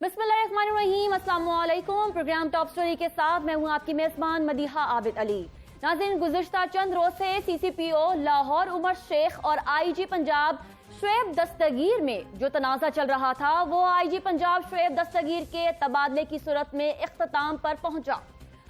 बिस्मिल्लाहिर्रहमानिर्रहीम, अस्सलाम वालेकुम। प्रोग्राम टॉप स्टोरी के साथ मैं हूं आपकी मेजबान मदीहा आबिद अली। नाज़रीन, गुज़िश्ता चंद रोज से सीसीपीओ लाहौर उमर शेख और आईजी पंजाब शुएब दस्तगीर में जो तनाज़ा चल रहा था वो आईजी पंजाब शुएब दस्तगीर के तबादले की सूरत में इख्तिताम पर पहुंचा।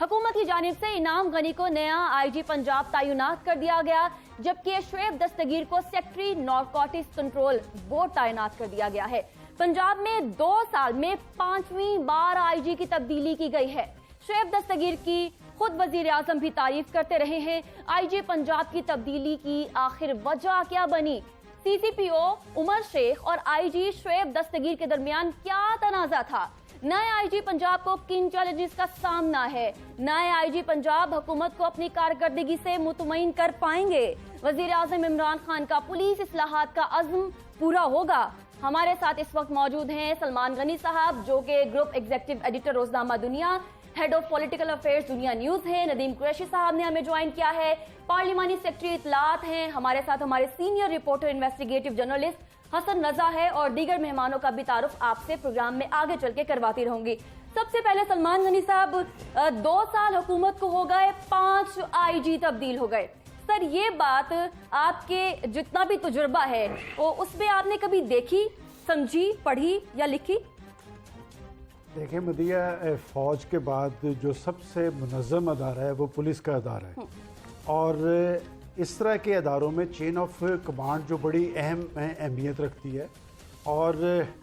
हुकूमत की जानिब से इनाम गनी को नया आईजी पंजाब तैनात कर दिया गया, जबकि शुएब दस्तगीर को सेक्रेटरी नारकोटिक्स कंट्रोल बोर्ड तैनात कर दिया गया है। पंजाब में 2 साल में 5वीं बार आईजी की तब्दीली की गई है। शुएब दस्तगीर की खुद वजीर आजम भी तारीफ करते रहे हैं। आईजी पंजाब की तब्दीली की आखिर वजह क्या बनी? सीसीपीओ उमर शेख और आईजी शुएब दस्तगीर के दरमियान क्या तनाजा था? नए आईजी पंजाब को किन चैलेंजेस का सामना है? नए आईजी पंजाब हुकूमत को अपनी कारकर्दगी से मुतमईन कर पाएंगे? वजीर आजम इमरान खान का पुलिस इस्लाहात का अज़्म पूरा होगा? हमारे साथ इस वक्त मौजूद हैं सलमान गनी साहब, जो कि ग्रुप एग्जीक्यूटिव एडिटर रोजनामा दुनिया, हेड ऑफ पॉलिटिकल अफेयर्स दुनिया न्यूज है। नदीम कुरैशी साहब ने हमें ज्वाइन किया है, पार्लिमानी सेक्रेटरी इत्तलात हैं। हमारे साथ हमारे senior reporter investigative journalist Hasan Raza है, और दीगर मेहमानों का भी तारुफ आपसे प्रोग्राम में आगे चल के करवाती रहूंगी। सबसे पहले सलमान गनी साहब, 2 साल हुकूमत को हो गए, 5 आईजी तब्दील हो गए। सर, ये बात आपके जितना भी तजुर्बा है वो उसमें आपने कभी देखी, समझी, पढ़ी या लिखी? देखिए मदिया, फौज के बाद जो सबसे मुनज़्ज़म अदारा है वो पुलिस का अदारा है, और इस तरह के अदारों में चेन ऑफ कमांड जो बड़ी अहम अहमियत रखती है। और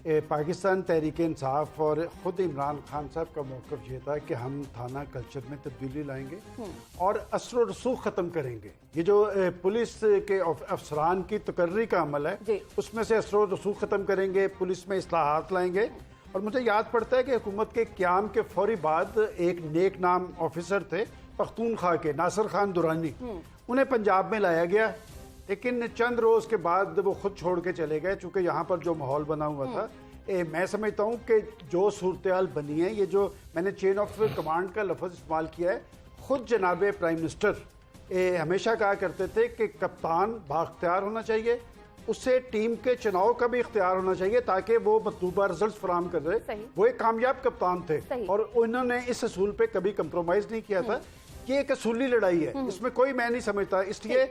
पाकिस्तान तहरीक इंसाफ और ख़ुद इमरान खान साहब का मौक़िफ़ ये था कि हम थाना कल्चर में तब्दीली लाएंगे और असर और रसूख ख़त्म करेंगे। ये जो पुलिस के अफसरान की तकर्री का अमल है उसमें से असर और रसूख ख़त्म करेंगे, पुलिस में इस्लाहात लाएंगे। और मुझे याद पड़ता है कि हुकूमत के क़याम के फौरी बाद एक नेक नाम ऑफिसर थे पख्तूनख्वा के, नासिर खान दुरानी, उन्हें पंजाब में लाया गया, लेकिन चंद रोज़ के बाद वो खुद छोड़ के चले गए, चूँकि यहाँ पर जो माहौल बना हुआ था। मैं समझता हूँ कि जो सूरत बनी है, ये जो मैंने चेन ऑफ कमांड का लफ्ज़ इस्तेमाल किया है, ख़ुद जनाब प्राइम मिनिस्टर हमेशा कहा करते थे कि कप्तान बाख्तियार होना चाहिए, उससे टीम के चुनाव का भी इख्तियार होना चाहिए ताकि वो मतलूबा रिजल्ट फराहम कर रहे। वो एक कामयाब कप्तान थे और उन्होंने इस असूल पे कभी कंप्रोमाइज़ नहीं किया था। ये एक असूली लड़ाई है, इसमें कोई मैं नहीं समझता, इसलिए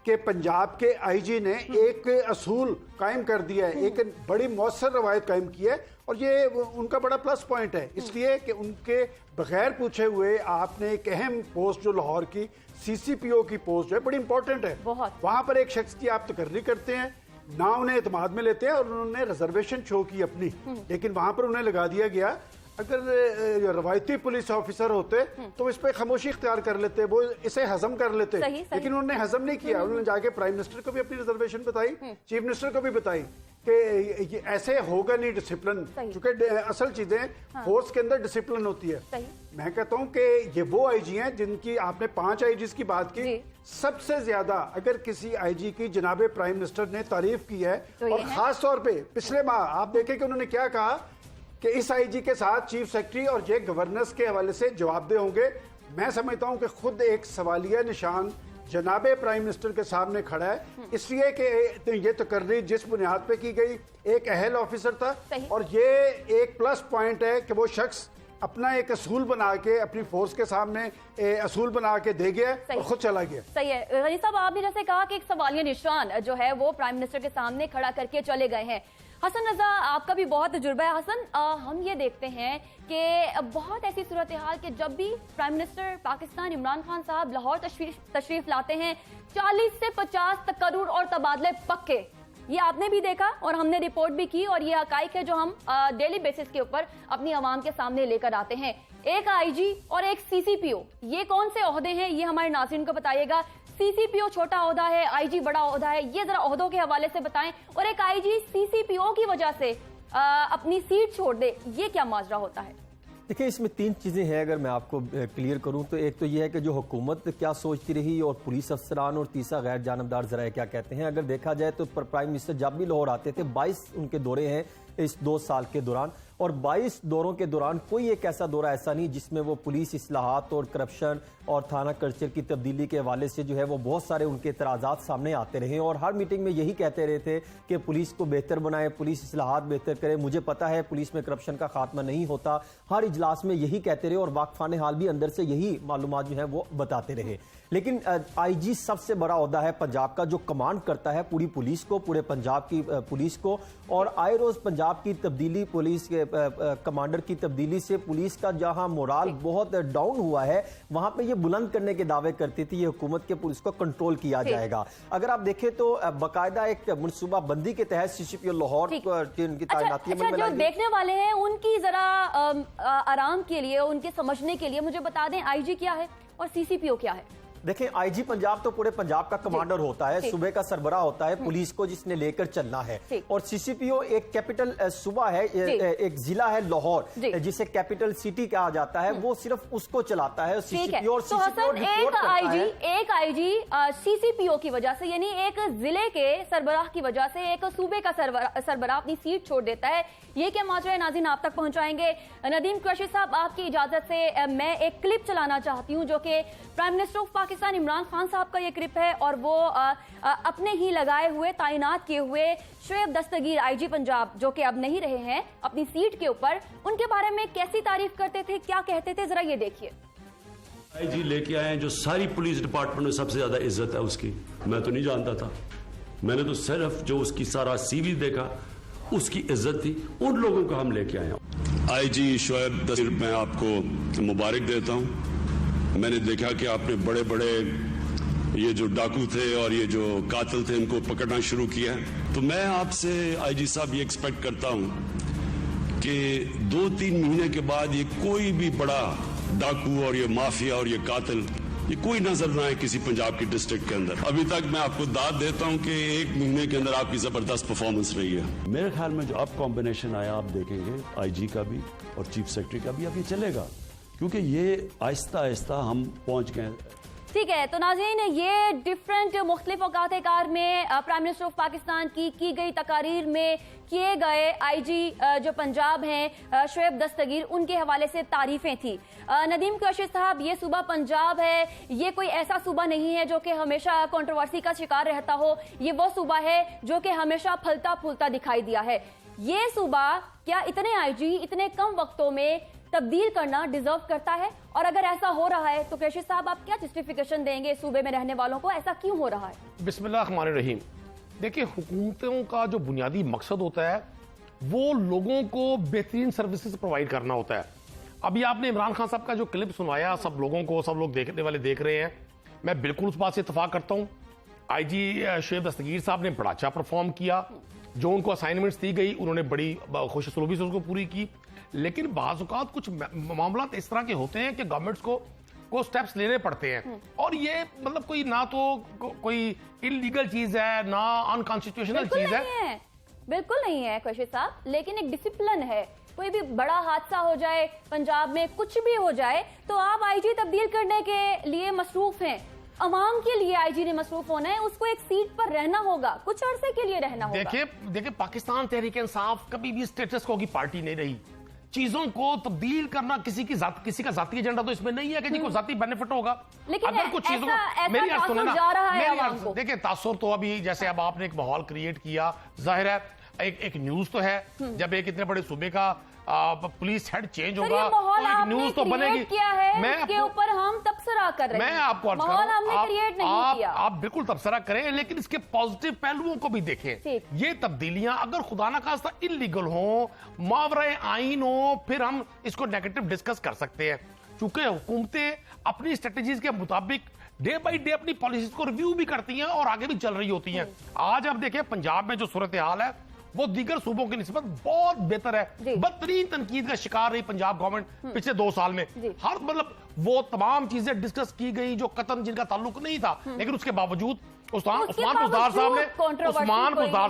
कि पंजाब के आईजी ने एक असूल कायम कर दिया है, एक बड़ी मौसर रवायत कायम की है, और ये उनका बड़ा प्लस पॉइंट है, इसलिए कि उनके बगैर पूछे हुए आपने एक अहम पोस्ट जो लाहौर की सीसीपीओ की पोस्ट है, बड़ी इंपॉर्टेंट है, वहां पर एक शख्स की आप तकर्री करते हैं, ना उन्हें एतमाद में लेते हैं, और उन्होंने रिजर्वेशन शो की अपनी, लेकिन वहां पर उन्हें लगा दिया गया। अगर रवायती पुलिस ऑफिसर होते तो इस पर खामोशी इख्तियार कर लेते, वो इसे हजम कर लेते, लेकिन उन्होंने हजम नहीं किया। उन्होंने जाके प्राइम मिनिस्टर को भी अपनी रिजर्वेशन बताई, चीफ मिनिस्टर को भी बताई कि ऐसे होगा नहीं डिसिप्लिन, क्योंकि असल चीजें फोर्स के अंदर डिसिप्लिन होती है। मैं कहता हूं कि ये वो आईजी हैं जिनकी आपने 5 आईजी की बात की, सबसे ज्यादा अगर किसी आईजी की जनाब प्राइम मिनिस्टर ने तारीफ की है, और खास तौर पे पिछले माह आप देखें कि उन्होंने क्या कहा कि इस आईजी के साथ चीफ सेक्रेटरी और ये गवर्नेंस के हवाले से जवाबदेह होंगे। मैं समझता हूं कि खुद एक सवालिया निशान जनाब प्राइम मिनिस्टर के सामने खड़ा है, इसलिए कि ये तकर्री जिस बुनियाद पे की गई, एक अहल ऑफिसर था, और ये एक प्लस पॉइंट है कि वो शख्स अपना एक असूल बना के अपनी फोर्स के सामने असूल बना के दे गया और खुद चला गया। सही है गनी साहब, आपने जैसे कहा कि एक सवालिया निशान जो है वो प्राइम मिनिस्टर के सामने खड़ा करके चले गए हैं। हसन रजा, आपका भी बहुत तजुर्बा है। हसन, हम ये देखते हैं कि बहुत ऐसी सूरत हाल कि जब भी प्राइम मिनिस्टर पाकिस्तान इमरान खान साहब लाहौर तशरीफ लाते हैं, 40 से 50 तकर्रुर और तबादले पक्के, ये आपने भी देखा और हमने रिपोर्ट भी की, और ये हकाइक है जो हम डेली बेसिस के ऊपर अपनी आवाम के सामने लेकर आते हैं। एक आईजी और एक सीसीपीओ, ये कौन से ओहदे हैं, ये हमारे नाज़रीन को बताइएगा। सीसीपीओ छोटा ओहदा है, आईजी बड़ा ओहदा है, ये जरा ओहदों के हवाले से बताएं। और एक आईजी सीसीपीओ की वजह से अपनी सीट छोड़ दे, ये क्या माजरा होता है? देखिए, इसमें 3 चीज़ें हैं, अगर मैं आपको क्लियर करूं तो एक तो यह है कि जो हुकूमत क्या सोचती रही और पुलिस अफसरान, और तीसरा गैर जानबदार ज़राए क्या कहते हैं। अगर देखा जाए तो प्राइम मिनिस्टर जब भी लाहौर आते थे, 22 उनके दौरे हैं इस 2 साल के दौरान, और 22 दौरों के दौरान कोई एक ऐसा दौरा ऐसा नहीं जिसमें वो पुलिस इस्लाहात और करप्शन और थाना कल्चर की तब्दीली के हवाले से जो है वो बहुत सारे उनके एतराज़ात सामने आते रहे और हर मीटिंग में यही कहते रहे थे कि पुलिस को बेहतर बनाए, पुलिस इस्लाहात बेहतर करे। मुझे पता है पुलिस में करप्शन का खात्मा नहीं होता, हर इजलास में यही कहते रहे और वाकफाने हाल भी अंदर से यही मालूमात जो है वो बताते रहे। लेकिन आईजी सबसे बड़ा ओहदा है पंजाब का, जो कमांड करता है पूरी पुलिस को, पूरे पंजाब की पुलिस को, और आए रोज पंजाब की तब्दीली, पुलिस के कमांडर की तब्दीली से पुलिस का जहां मोराल बहुत डाउन हुआ है वहां पे ये बुलंद करने के दावे करती थी ये हुकूमत के पुलिस को कंट्रोल किया जाएगा। अगर आप देखें तो बाकायदा एक मनसूबा बंदी के तहत सीसीपीओ लाहौर की तैनाती जो देखने वाले हैं उनकी जरा आराम के लिए, उनके समझने के लिए मुझे बता दें आईजी क्या है और सीसीपीओ क्या है। देखें, आईजी पंजाब तो पूरे पंजाब का कमांडर होता है, सूबे का सरबराह होता है पुलिस को जिसने लेकर चलना है, और सीसीपीओ एक कैपिटल सूबा है, एक जिला है लाहौर जिसे कैपिटल सिटी कहा जाता है, वो सिर्फ उसको चलाता है। सीसीपीओ एक आईजी सीसीपीओ की वजह से, यानी एक जिले के सरबराह की वजह से एक सूबे का सरबराह अपनी सीट छोड़ देता है। ये क्या माजरा है नाज़रीन आप तक पहुंचाएंगे। नदीम कुरैशी साहब, आपकी इजाजत से मैं एक क्लिप चलाना चाहती हूं जो कि prime minister of Pakistan Imran Khan साहब का ये क्लिप है, और वो अपने ही लगाए हुए, तैनात किए हुए शुएब दस्तगीर आईजी पंजाब, जो कि अब नहीं रहे हैं अपनी सीट के ऊपर, उनके बारे में कैसी तारीफ करते थे, क्या कहते थे, जरा ये देखिए। आईजी लेके आए हैं जो सारी पुलिस डिपार्टमेंट में सबसे ज्यादा इज्जत है उसकी, मैं तो नहीं जानता था, मैंने तो सिर्फ जो उसकी सारा सीवी देखा उसकी इज्जत थी, उन लोगों को हम लेके आए हैं। आईजी शुएब दस्तगीर, मैं आपको मुबारक देता हूं। मैंने देखा कि आपने बड़े बड़े ये जो डाकू थे और ये जो कातिल थे इनको पकड़ना शुरू किया, तो मैं आपसे आईजी साहब ये एक्सपेक्ट करता हूं कि 2-3 महीने के बाद ये कोई भी बड़ा डाकू और ये माफिया और ये कातिल ये कोई नजर ना आए किसी पंजाब की डिस्ट्रिक्ट के अंदर। अभी तक मैं आपको दाद देता हूं कि 1 महीने के अंदर आपकी जबरदस्त परफॉर्मेंस रही है। मेरे ख्याल में जो अब कॉम्बिनेशन आया आप देखेंगे आईजी का भी और चीफ सेक्रेटरी का भी, अब ये चलेगा क्योंकि ये आहिस्ता आहिस्ता हम पहुंच गए। ठीक है, तो नाज़रीन ये डिफरेंट मुख्तलिफ औकात-ए-कार में प्राइम मिनिस्टर ऑफ पाकिस्तान की गई तकारीर में किए गए आईजी जो पंजाब हैं शुएब दस्तगीर, उनके हवाले से तारीफें थी। नदीम कुरैशी साहब, ये सूबा पंजाब है, ये कोई ऐसा सूबा नहीं है जो कि हमेशा कंट्रोवर्सी का शिकार रहता हो, ये वो सूबा है जो कि हमेशा फलता फूलता दिखाई दिया है। ये सूबा क्या इतने आईजी इतने कम वक्तों में तब्दील करना डिजर्व करता है? और अगर ऐसा हो रहा है तो कुरैशी साहब आप क्या जस्टिफिकेशन देंगे सूबे में रहने वालों को, ऐसा क्यों हो रहा है? बिस्मिल्लाह रहमान रहीम। देखिए, हुकूमतों का जो बुनियादी मकसद होता है वो लोगों को बेहतरीन सर्विसेज प्रोवाइड करना होता है। अभी आपने इमरान खान साहब का जो क्लिप सुनवाया, सब लोगों को, सब लोग देखने वाले देख रहे हैं, मैं बिल्कुल उस बात से इत्तफाक करता हूँ। आईजी शुएब दस्तगीर साहब ने बड़ा अच्छा परफॉर्म किया, जो उनको असाइनमेंट्स दी गई उन्होंने बड़ी खुशसलूबी से उसको पूरी की। लेकिन बाज़ औक़ात कुछ मामला इस तरह के होते हैं कि गवर्नमेंट्स को स्टेप्स लेने पड़ते हैं, और ये मतलब कोई ना तो कोई इलीगल चीज है ना अनकॉन्स्टिट्यूशनल चीज है। बिल्कुल नहीं है कुरैशी साहब, लेकिन एक डिसिप्लिन है। कोई भी बड़ा हादसा हो जाए, पंजाब में कुछ भी हो जाए, तो आप आईजी तब्दील करने के लिए मसरूफ हैं, अवाम के लिए आईजी ने मसरूफ होना है, उसको एक सीट पर रहना होगा, कुछ अरसे के लिए रहना होगा। देखिए पाकिस्तान तहरीक इंसाफ कभी भी स्टेटस को की पार्टी नहीं रही। चीजों को तब्दील करना किसी का जाती एजेंडा तो इसमें नहीं है कि जी को जाती बेनिफिट होगा। लेकिन अगर कुछ चीजों को मेरी बात सुने ना, देखिए तासुर तो अभी जैसे अब आपने एक माहौल क्रिएट किया, जाहिर है एक न्यूज तो है, जब एक इतने बड़े सूबे का पुलिस हेड चेंज होगा तो एक न्यूज तो बनेगी। मैं इसके ऊपर हम तबसरा कर रहे हैं, मैं आपको माहौल हमने क्रिएट नहीं किया। आप बिल्कुल तबसरा करें, लेकिन इसके पॉजिटिव पहलुओं को भी देखें। ये तब्दीलियां अगर खुदा ना खास्ता इलीगल हो, मावरे आईन हो, फिर हम इसको नेगेटिव डिस्कस कर सकते हैं। चूंकि हुकूमतें अपनी स्ट्रेटेजीज के मुताबिक डे बाई डे अपनी पॉलिसीज को रिव्यू भी करती हैं और आगे भी चल रही होती हैं। आज आप देखें पंजाब में जो सूरत हाल है वो दीगर सूबों की निस्बत बहुत बेहतर है। बदतरीन तनकीद का शिकार रही पंजाब गवर्नमेंट पिछले 2 साल में। हर मतलब वो तमाम चीजें डिस्कस की गई जो कतन जिनका ताल्लुक नहीं था, लेकिन उसके बावजूद उस्मान पुजदार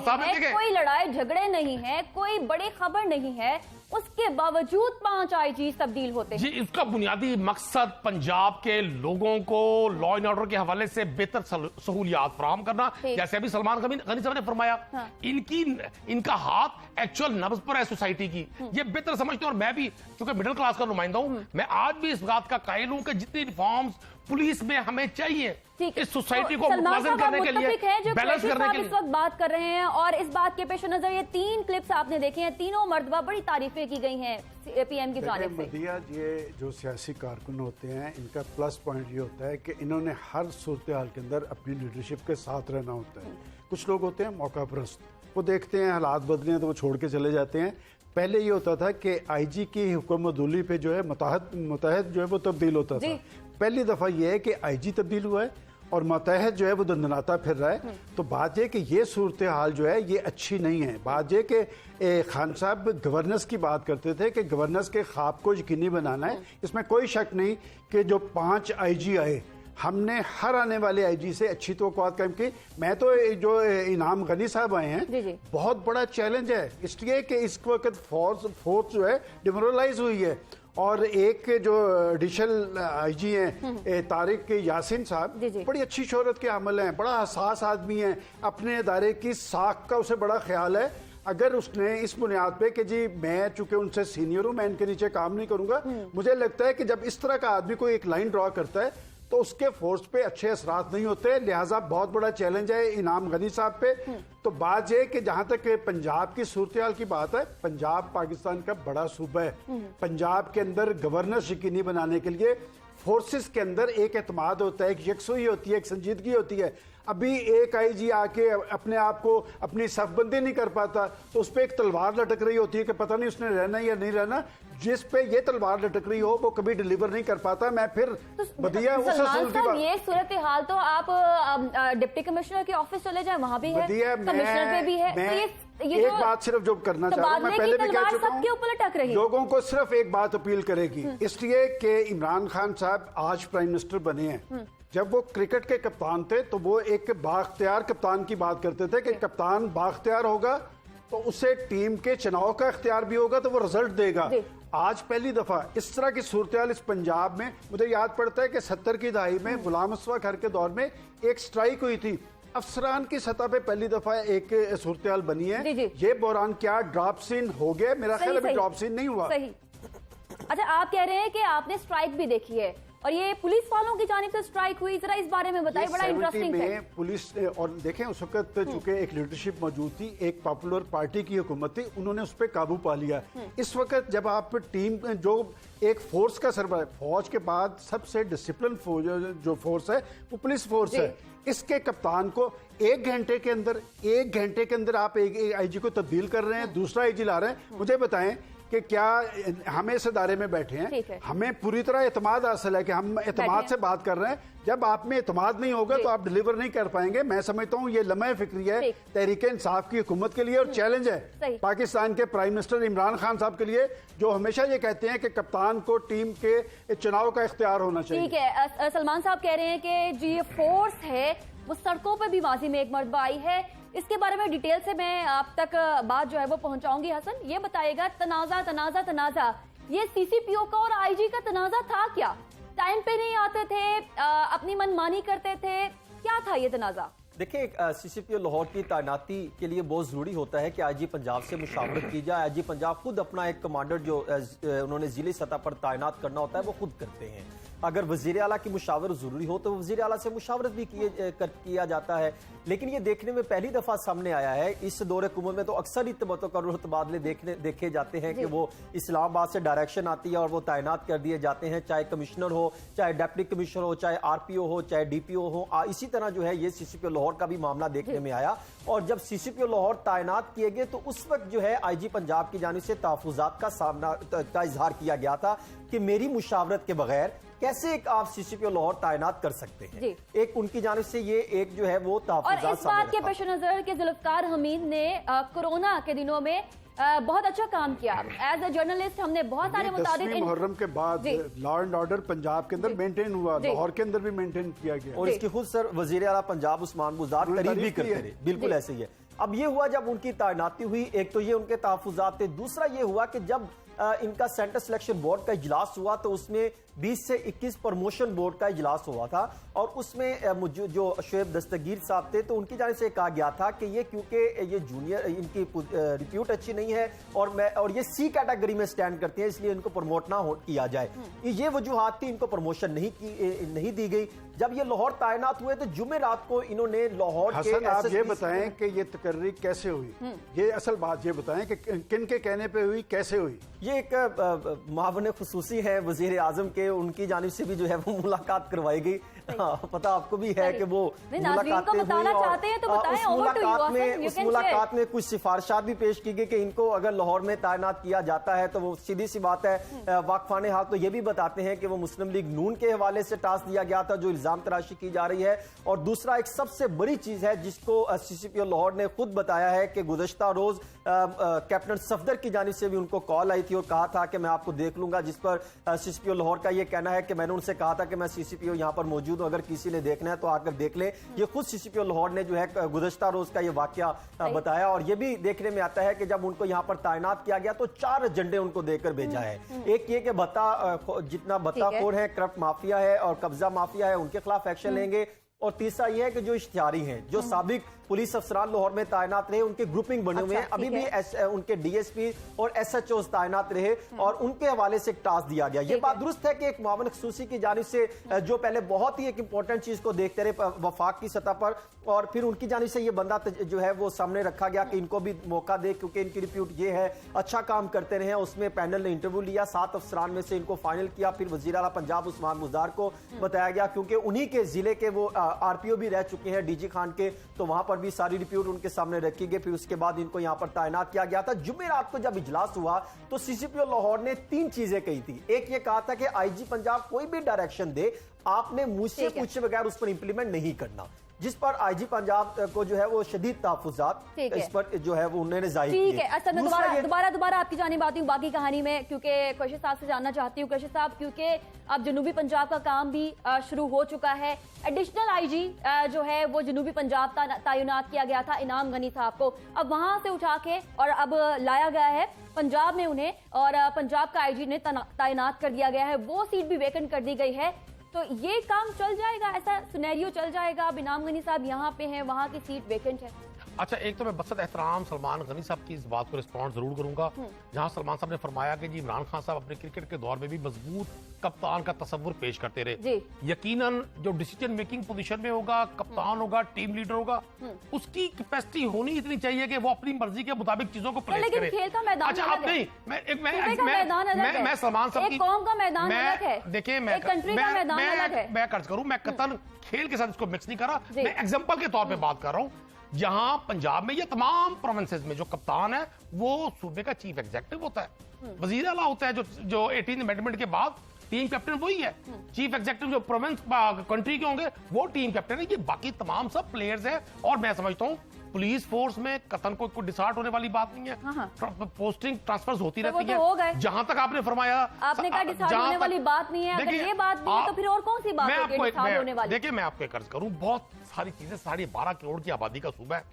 साहब ने कोई लड़ाई झगड़े नहीं है, कोई बड़ी खबर नहीं है, उसके बावजूद 5 आईजी तब्दील होते जी, हैं। इसका बुनियादी मकसद पंजाब के लोगों को लॉ एंड ऑर्डर के हवाले से बेहतर सहूलियात फराहम करना, ठीक। जैसे अभी सलमान गनी साहब ने फरमाया। हाँ। इनका हाथ एक्चुअल नब्ज पर है सोसाइटी की, ये बेहतर समझते हैं। और मैं भी चूंकि मिडिल क्लास का नुमाइंदा हूं, मैं आज भी इस बात का कायल हूं कि जितनी रिफॉर्म्स पुलिस में हमें चाहिए ठीक है। इस सोसाइटी तो को सलमान मुतवाज़िन साहब, करने आप के लिए, मुत्तफिक हैं जो बैलेंस कुरैशी करने साहब के इस लिए। वक्त बात कर रहे हैं, और इस बात के पेश नजर ये 3 क्लिप्स आपने देखे हैं, तीनों मर्तबा बड़ी तारीफें की गई हैं पीएम की जानिब से। मदिया, ये जो सियासी कारकुन होते हैं, इनका प्लस पॉइंट ये होता है कि इन्होंने हर सूरत हाल के अंदर अपनी लीडरशिप के साथ रहना होता है। कुछ लोग होते हैं मौका परस्त, वो देखते हैं हालात बदले हैं तो वो छोड़ के चले जाते हैं। पहले ये होता था कि आईजी की हुक्म अदूली पे जो है मुतहद जो है वो तब्दील होता था। पहली दफा ये है कि आईजी तब्दील हुआ है और मुतहद जो है वो दंदनाता फिर रहा है। तो बात यह कि ये सूरत हाल जो है ये अच्छी नहीं है। बात यह कि खान साहब गवर्नेंस की बात करते थे कि गवर्नेंस के ख्वाब को यकीनी बनाना है। इसमें कोई शक नहीं कि जो 5 आईजी आए, हमने हर आने वाले आईजी से अच्छी तवक्कुआत कायम की। मैं तो जो इनाम गनी साहब आए हैं, जी जी। बहुत बड़ा चैलेंज है, इसलिए कि इस वक्त फोर्स जो है डिमोरलाइज हुई है। और एक जो एडिशनल आईजी हैं तारिक यासीन साहब, जी जी। बड़ी अच्छी शोहरत के अमल हैं, बड़ा हसास आदमी है, अपने इदारे की साख का उसे बड़ा ख्याल है। अगर उसने इस बुनियाद पे कि जी मैं चूंकि उनसे सीनियर हूं, मैं इनके नीचे काम नहीं करूंगा, मुझे लगता है कि जब इस तरह का आदमी कोई एक लाइन ड्रॉ करता है तो उसके फोर्स पे अच्छे असरात नहीं होते। लिहाजा बहुत बड़ा चैलेंज है इनाम गनी साहब पे। तो बात यह कि जहां तक पंजाब की सूरत हाल की बात है, पंजाब पाकिस्तान का बड़ा सूबा है। पंजाब के अंदर गवर्नेंस यकीनी बनाने के लिए फोर्सेस के अंदर एक एतमाद होता है, एक यकसुई होती है, एक संजीदगी होती है। अभी एक आईजी आके अपने आप को अपनी सफबंदी नहीं कर पाता तो उस पर एक तलवार लटक रही होती है कि पता नहीं उसने रहना या नहीं रहना। जिस पे ये तलवार लटक रही हो वो कभी डिलीवर नहीं कर पाता। मैं फिर बदिया उस सलमान असूल की साहब, बात, ये सूरत हाल तो आप डिप्टी कमिश्नर के ऑफिस चले जाए, वहां भी है, बदिया कमिश्नर पे भी है। मैं तो ये एक जो बात सिर्फ जो करना चाह रहा हूं, मैं तबादले पहले की भी कह तलवार चुका सबके ऊपर लटक रही हूं, है। लोगों को सिर्फ एक बात अपील करेगी, इसलिए कि इमरान खान साहब आज प्राइम मिनिस्टर बने हैं। जब वो क्रिकेट के कप्तान थे तो वो एक बाख्तियार कप्तान की बात करते थे कि कप्तान बाख्तियार होगा तो उसे टीम के चुनाव का इख्तियार भी होगा तो वो रिजल्ट देगा। आज पहली दफा इस तरह की सूरत हाल इस पंजाब में, मुझे याद पड़ता है कि 70 की दहाई में गुलाम अस्तफा खर के दौर में एक स्ट्राइक हुई थी, अफसरान की सतह पे पहली दफा एक सूरत हाल बनी है। जी, जी। ये बहरान क्या ड्रॉप सीन हो गया? मेरा ख्याल अभी ड्रॉप सीन नहीं हुआ। सही। अच्छा, आप कह रहे हैं कि आपने स्ट्राइक भी देखी है और ये पुलिस वालों की जानिब से स्ट्राइक हुई, जरा इस बारे में बताइए, बड़ा 70 इंटरेस्टिंग है। में पुलिस और देखें उस वक्त चूंकि एक लीडरशिप मौजूद थी, एक पॉपुलर पार्टी की हुकूमत थी, उन्होंने उस पर काबू पा लिया। इस वक्त जब आप टीम जो एक फोर्स का सरबराह, फौज के बाद सबसे डिसिप्लिन जो फोर्स है वो पुलिस फोर्स है, इसके कप्तान को 1 घंटे के अंदर आप एक आईजी को तब्दील कर रहे हैं, दूसरा आईजी ला रहे हैं। मुझे बताएं कि क्या हमें इस अदारे में बैठे हैं, हमें पूरी तरह एतमाद हासिल है कि हम एतमाद से बात कर रहे हैं। जब आप में एतमाद नहीं होगा तो आप डिलीवर नहीं कर पाएंगे। मैं समझता हूँ ये लम्हे फिक्री है तहरीक इंसाफ की हुकूमत के लिए और चैलेंज है पाकिस्तान के प्राइम मिनिस्टर इमरान खान साहब के लिए, जो हमेशा ये कहते हैं कि कप्तान को टीम के चुनाव का इख्तियार होना चाहिए। ठीक है, सलमान साहब कह रहे हैं कि जी ये फोर्स है वो सड़कों पर भी माजी में एक मरतबा आई है। इसके बारे में डिटेल से मैं आप तक बात जो है वो पहुंचाऊंगी। हसन, ये बताइएगा, तनाजा ये सीसीपीओ का और आईजी का तनाजा था क्या? टाइम पे नहीं आते थे, अपनी मनमानी करते थे, क्या था ये तनाजा? देखिए, सीसीपीओ लाहौर की तैनाती के लिए बहुत जरूरी होता है कि आईजी पंजाब से मुशावरत की जाए। आईजी पंजाब खुद अपना एक कमांडर जो उन्होंने जिले सतह पर तैनात करना होता है वो खुद करते हैं। अगर वजीर आला की मुशावरत जरूरी हो तो वजीर आला से मुशावरत भी किया जाता है। लेकिन ये देखने में पहली दफा सामने आया है, इस दौरे हुकूमत में तो अक्सर ही तबादले देखे जाते हैं कि वो इस्लामाबाद से डायरेक्शन आती है और वो तैनात कर दिए जाते हैं, चाहे कमिश्नर हो, चाहे डिप्टी कमिश्नर हो, चाहे आरपीओ हो, चाहे डीपीओ हो। इसी तरह जो है ये सीसीपीओ लाहौर का भी मामला देखने में आया। और जब सीसीपीओ लाहौर तैनात किए गए तो उस वक्त जो है आईजी पंजाब की जानिब से तहफुजात का इजहार किया गया था कि मेरी मुशावरत के बगैर कैसे एक आप सीसीपीओ लाहौर तैनात कर सकते हैं। एक उनकी जानिब से ये एक जो है वो तहफुजात। और इस बात के पेश नजर के जुल्फकार हमीद ने कोरोना के दिनों में बहुत अच्छा काम किया। एज ए जर्नलिस्ट हमने बहुत सारे मुताबिक मुहर्रम के बाद लॉ एंड ऑर्डर पंजाब के अंदर मेंटेन हुआ, लाहौर के अंदर भी मेंटेन किया गया और इसकी खुद सर वजीर आला पंजाब उस्मान बुज़दार तारीफ भी करते रहे। बिल्कुल ऐसे ही है। अब ये हुआ जब उनकी तैनाती हुई, एक तो ये उनके तहफुजात थे, दूसरा ये हुआ कि जब इनका सेंटर सिलेक्शन बोर्ड का इजलास हुआ, तो उसमें 20 से 21 प्रमोशन बोर्ड का इजलास हुआ था और उसमें जो शोएब दस्तगीर साहब थे तो उनकी जानिब से कहा गया था कि ये क्योंकि ये जूनियर, इनकी रिप्यूट अच्छी नहीं है और ये सी कैटेगरी में स्टैंड करते हैं, इसलिए इनको प्रमोट ना किया जाए। ये वजूहात थी, इनको प्रमोशन नहीं दी गई। जब ये लाहौर तैनात हुए तो जुमेरात को इन्होंने लाहौर के हसन, आप ये बताएं कि ये तकर्री कैसे हुई, ये असल बात ये बताएं कि किन के कहने पे हुई, कैसे हुई? ये एक मावन खुसूसी है वजीर आजम के, उनकी जानिब से भी जो है वो मुलाकात करवाई गई। पता आपको भी है कि वो मुलाकातें हुई और उस मुलाकात में कुछ सिफारिशात भी पेश की गई कि इनको अगर लाहौर में तैनात किया जाता है तो वो सीधी सी बात है। वाकफान हाल तो ये भी बताते हैं कि वो मुस्लिम लीग नून के हवाले से टास्क दिया गया था जो इल्जाम तराशी की जा रही है। और दूसरा एक सबसे बड़ी चीज है जिसको CCPO लाहौर ने खुद बताया है कि गुज़श्ता रोज कैप्टन सफदर की जानिब से भी उनको कॉल आई थी और कहा था कि मैं आपको देख लूंगा, जिस पर CCPO लाहौर का ये कहना है कि मैंने उनसे कहा था कि मैं CCPO यहां पर मौजूद हूं, अगर किसी ने देखना है तो आकर देख ले। ये खुद CCPO लाहौर ने जो है गुज़श्ता रोज का ये वाकया बताया। और ये भी देखने में आता है कि जब उनको यहां पर तैनात किया गया तो 4 एजेंडे उनको देकर भेजा है। एक ये कि जितना भत्ताखोर है, करप्ट माफिया है और कब्जा माफिया है, उनके खिलाफ एक्शन लेंगे। और तीसरा यह है कि जो इश्तिहारी हैं, जो साबिक पुलिस अफसरान लाहौर में तैनात रहे, उनके ग्रुपिंग बने हुए हैं, अभी भी उनके DSP और SHOs तैनात रहे और उनके हवाले से एक टास्क दिया गया। ये बात दुरुस्त है कि एक मुआविन खुसूसी की जानिब से जो पहले बहुत ही एक इंपॉर्टेंट चीज को देखते रहे वफाक की सतह पर, और फिर उनकी जानिब से ये बंदा जो है वो सामने रखा गया कि इनको भी मौका दे क्योंकि इनकी रिप्यूट ये है, अच्छा काम करते रहे। उसमें पैनल ने इंटरव्यू लिया, 7 अफसरान में से इनको फाइनल किया। फिर वजीर आला पंजाब उस्मान बुज़दार को बताया गया क्योंकि उन्हीं के जिले के वो RPO भी रह चुके हैं DG खान के, तो वहां पर भी सारी रिप्यूट उनके सामने रखी गई। फिर उसके बाद इनको यहां पर तैनात किया गया था। जुमेरात को जब इजलास हुआ तो CCPO लाहौर ने 3 चीजें कही थी। एक ये कहा था कि IG पंजाब कोई भी डायरेक्शन दे, आपने मुझसे पूछे बगैर उस पर इंप्लीमेंट नहीं करना, जिस पर IG पंजाब को जो है वो शदीद तहफ़्फ़ुज़ात इस पर जो है वो उन्होंने जाहिर किए। ठीक है, अच्छा मैं दोबारा आपकी जानिब आती हूँ बाकी कहानी में, क्योंकि खुर्शीद साहब से जानना चाहती हूँ। खुर्शीद साहब, क्योंकि अब जनूबी पंजाब का काम भी शुरू हो चुका है, एडिशनल IG जो है वो जनूबी पंजाब तैनात किया गया था इनाम गनी साहब को, अब वहां से उठा के और अब लाया गया है पंजाब में उन्हें, और पंजाब का IG ने तैनात कर दिया गया है, वो सीट भी वेकेंट कर दी गई है। तो ये काम चल जाएगा, ऐसा सिनेरियो चल जाएगा? अब इनाम गनी साहब यहाँ पे हैं, वहां की सीट वेकेंट है। अच्छा, एक तो मैं बसत एहतराम सलमान गनी साहब की इस बात को रिस्पॉन्ड जरूर करूंगा, जहां सलमान साहब ने फरमाया कि जी इमरान खान साहब अपने क्रिकेट के दौर में भी मजबूत कप्तान का तस्वुर पेश करते रहे। यकीनन जो डिसीजन मेकिंग पोजीशन में होगा, कप्तान होगा, टीम लीडर होगा, उसकी कैपेसिटी होनी इतनी चाहिए कि वो अपनी मर्जी के मुताबिक चीजों को प्लेस करे। खेल का मैदान अच्छा, आप नहीं, मैं सलमान साहब की कौम का मैदान अलग है, देखिए मैं कर्ज करूं, मैं कतन खेल के साथ इसको मिक्स नहीं कर रहा, मैं एग्जांपल के तौर पे बात कर रहा हूं। यहां पंजाब में ये तमाम प्रोविंसेस में जो कप्तान है वो सूबे का चीफ एग्जीक्यूटिव होता है, वजीर आला होता है, जो 18 अमेंडमेंट के बाद टीम कैप्टन वही है। चीफ एग्जीक्यूटिव जो प्रोविंस कंट्री के होंगे वो टीम कैप्टन है। ये बाकी तमाम सब प्लेयर्स हैं, और मैं समझता हूं पुलिस फोर्स में कतन को डिसार्ट होने वाली बात नहीं है। पोस्टिंग ट्रांसफर्स होती रहती है। जहां तक आपने फरमाया, आपने कहा डिसार्ट होने वाली बात नहीं है, अगर ये बात नहीं है तो फिर और कौन सी बात है डिसार्ट होने वाली? देखिए, मैं आपको कर्ज करूं, बहुत सारी चीजें, 12.5 करोड़ की आबादी का सूबा है,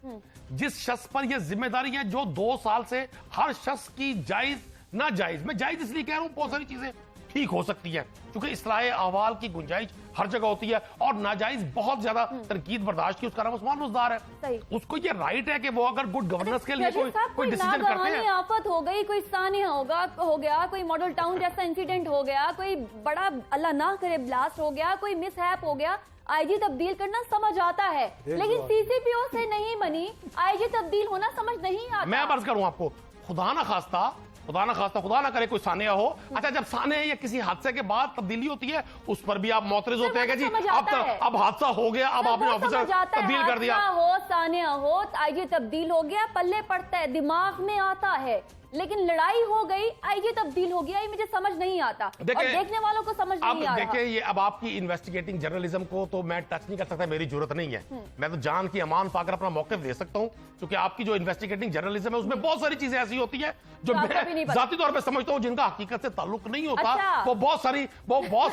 जिस शख्स पर यह जिम्मेदारी है, जो 2 साल से हर शख्स की जायज नाजायज, मैं जायज इसलिए कह रहा हूं, बहुत सारी चीजें ठीक हो सकती है क्योंकि इस्लाह अहवाल की गुंजाइश हर जगह होती है, और नाजायज बहुत ज्यादा तनकीद बर्दाश्त की, उसका नाम उस्मान बुज़दार है। उसको ये राइट है कि वो अगर गुड गवर्नेंस के लिए कोई डिसीजन करते हैं। आफत हो गई, कोई सानिया हो गया, कोई मॉडल टाउन जैसा इंसिडेंट हो गया, कोई बड़ा अल्लाह ना करे ब्लास्ट हो गया, कोई मिसहैप हो गया, IG तब्दील करना समझ आता है, लेकिन CCPO से नहीं बनी, IG तब्दील होना समझ नहीं आता। मैं अर्ज करूं आपको, खुदा ना खास्ता खुदा ना करे कोई सानिया हो। अच्छा, जब सानिया या किसी हादसे के बाद तब्दीली होती है, उस पर भी आप मोतरज होते हैं कि जी अब हादसा हो गया, अब आपने ऑफिसर तब्दील कर दिया। हो सानिया हो, IG तब्दील हो गया, पल्ले पड़ता है, दिमाग में आता है, लेकिन लड़ाई हो गई, IG तब्दील हो गया, ये मुझे समझ नहीं आता, और देखने वालों को समझ नहीं आ रहा। देखिए, ये अब आपकी इन्वेस्टिगेटिंग जर्नलिज्म को तो मैं टच नहीं कर सकता, मेरी जरूरत नहीं है। मैं तो जान की अमान पाकर अपना मौक़िफ़ दे सकता हूं, क्योंकि आपकी जो इन्वेस्टिगेटिंग जर्नलिज्म है उसमें बहुत सारी चीजें ऐसी होती है जो मैं जाती तौर पर समझता हूं, जिनका हकीकत से ताल्लुक नहीं होता। वो बहुत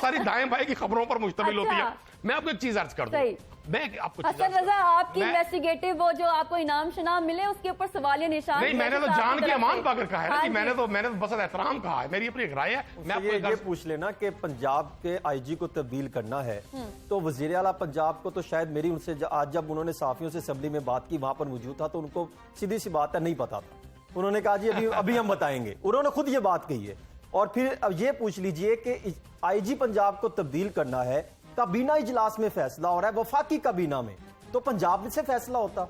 सारी दाएं बाएं की खबरों पर मुश्तमिल होती है। मैं आपको एक चीज अर्ज कर दूं, मैं आपको हसन रजा, आपकी इन्वेस्टिगेटिव वो जो आपको इनाम शनाम मिले उसके ऊपर सवालिया निशान नहीं, मैंने तो जान के अमान पाकर कहा है ना, मैंने तो बस एहतराम कहा है, मेरी अपनी एक राय है। मैं आपको ये पूछ लेना कि पंजाब के आईजी को तब्दील करना है तो वजीर आला पंजाब को तो शायद मेरी उनसे आज जब उन्होंने साफियों से असेंबली में बात की वहां पर मौजूद था तो उनको सीधी सी बात है नहीं पता था। उन्होंने कहा जी अभी हम बताएंगे, उन्होंने खुद ये बात कही है। और फिर अब ये पूछ लीजिए कि आईजी पंजाब को तब्दील करना है, काबीना इजलास में फैसला हो रहा है, वफाकी काबीना में, तो पंजाब से फैसला होता।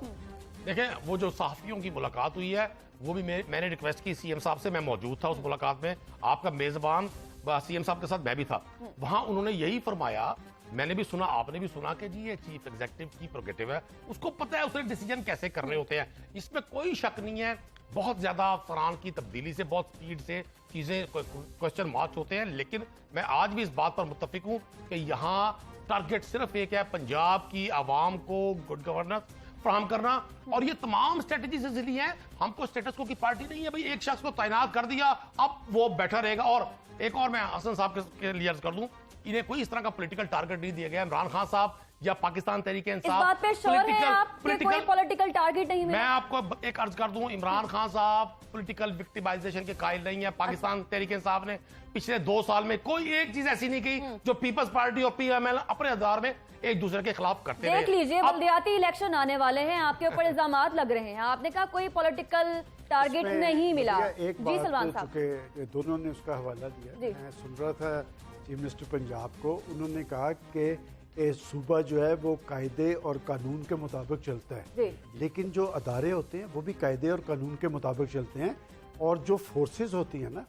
देखें, वो जो सहाफियों की मुलाकात हुई है वो भी मैंने रिक्वेस्ट की सीएम साहब से, मैं मौजूद था उस मुलाकात में, आपका मेजबान सीएम साहब के साथ मैं भी था। वहां उन्होंने यही फरमाया, मैंने भी सुना आपने भी सुना कि जी ये चीफ एग्जीक्यूटिव की प्रोगेटिव है, उसको पता है उसे डिसीजन कैसे करने होते हैं, इसमें कोई शक नहीं है। बहुत ज्यादा फरहान की तब्दीली से बहुत स्पीड से चीजें क्वेश्चन मार्क होते हैं, लेकिन मैं आज भी इस बात पर मुत्तफिक हूं कि यहाँ टारगेट सिर्फ एक है, पंजाब की आवाम को गुड गवर्नेंस फराहम करना, और ये तमाम स्ट्रेटेजी से ली है। हमको स्टेटस को की पार्टी नहीं है भाई, एक शख्स को तैनात कर दिया अब वो बैठा रहेगा। और एक और मैं हसन साहब के लिए अर्ज कर दूं, इन्हें कोई इस तरह का पॉलिटिकल टारगेट नहीं दिया गया। इमरान खान साहब या पाकिस्तान तहरीक इंसाफ इस बात पे श्योर है आप कि कोई पॉलिटिकल टारगेट नहीं मिला? मैं आपको एक अर्ज कर दूं, इमरान खान साहब पॉलिटिकल विक्टिमाइजेशन के कायल नहीं है। पाकिस्तान तहरीक इंसाफ ने पिछले 2 साल में कोई एक चीज ऐसी नहीं की जो पीपल्स पार्टी और पीएमएल अपने आधार में एक दूसरे के खिलाफ करते रहे। देख लीजिए, बल्दियाती इलेक्शन आने वाले हैं, आपके ऊपर इल्जामात लग रहे हैं, आपने कहा कोई पॉलिटिकल टारगेट नहीं मिला। एक जी सलमान साहब, चूंकि दोनों ने उसका हवाला दिया, मैं सुन रहा था चीफ मिनिस्टर पंजाब को, उन्होंने कहा कि सूबा जो है वो कायदे और कानून के मुताबिक चलता है, लेकिन जो अदारे होते हैं वो भी कायदे और कानून के मुताबिक चलते हैं, और जो फोर्सेस होती हैं ना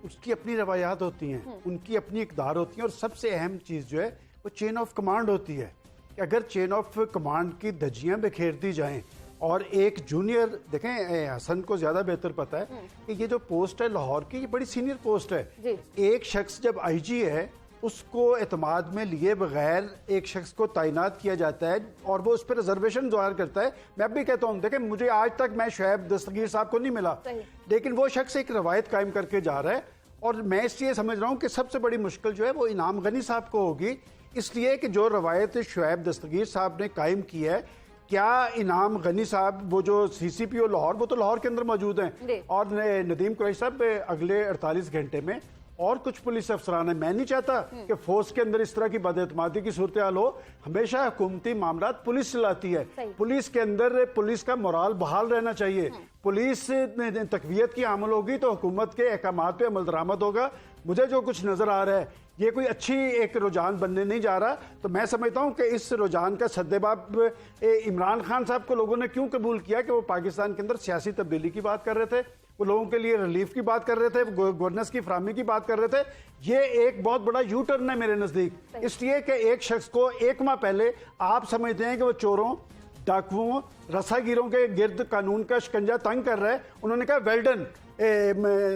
उसकी अपनी रवायात होती हैं, उनकी अपनी इकदार होती है, और सबसे अहम चीज़ जो है वो चेन ऑफ कमांड होती है कि अगर चेन ऑफ कमांड की धज्जियाँ बिखेर दी जाएं और एक जूनियर, देखें हसन को ज़्यादा बेहतर पता है कि ये जो पोस्ट है लाहौर की, ये बड़ी सीनियर पोस्ट है। एक शख्स जब आईजी है उसको एतमाद में लिए बगैर एक शख्स को तैनात किया जाता है और वो उस पर रिजर्वेशन ज़ाहिर करता है। मैं अब भी कहता हूँ, देखें मुझे आज तक मैं शुएब दस्तगीर साहब को नहीं मिला, लेकिन वो शख्स एक रवायत कायम करके जा रहा है, और मैं इसलिए समझ रहा हूँ कि सबसे बड़ी मुश्किल जो है वो इनाम गनी साहब को होगी, इसलिए कि जो रवायत शुएब दस्तगीर साहब ने कायम की है, क्या इनाम गनी साहब वो जो सीसीपीओ लाहौर, वो तो लाहौर के अंदर मौजूद हैं, और नदीम कुरैशी साहब अगले 48 घंटे में और कुछ पुलिस अफसरान है। मैं नहीं चाहता कि फोर्स के अंदर इस तरह की बदएतमादी की सूरत हाल हो। हमेशा हुकूमती मामला पुलिस चलाती है, पुलिस के अंदर पुलिस का मोराल बहाल रहना चाहिए। पुलिस तकवीयत की अमल होगी तो हुकूमत के अहकाम पे अमल दरामद होगा। मुझे जो कुछ नजर आ रहा है ये कोई अच्छी एक रुझान बनने नहीं जा रहा, तो मैं समझता हूं कि इस रुझान का सद्देबाब इमरान खान साहब को लोगों ने क्यों कबूल किया कि वो पाकिस्तान के अंदर सियासी तब्दीली की बात कर रहे थे, वो लोगों के लिए रिलीफ की बात कर रहे थे, गवर्नेंस की फराहमी की बात कर रहे थे। ये एक बहुत बड़ा यू टर्न है मेरे नजदीक, इसलिए कि एक शख्स को 1 माह पहले आप समझते हैं कि वो चोरों, डाकुओं, रसागिरों के गिर्द कानून का शिकंजा तंग कर रहा है, उन्होंने कहा वेल्डन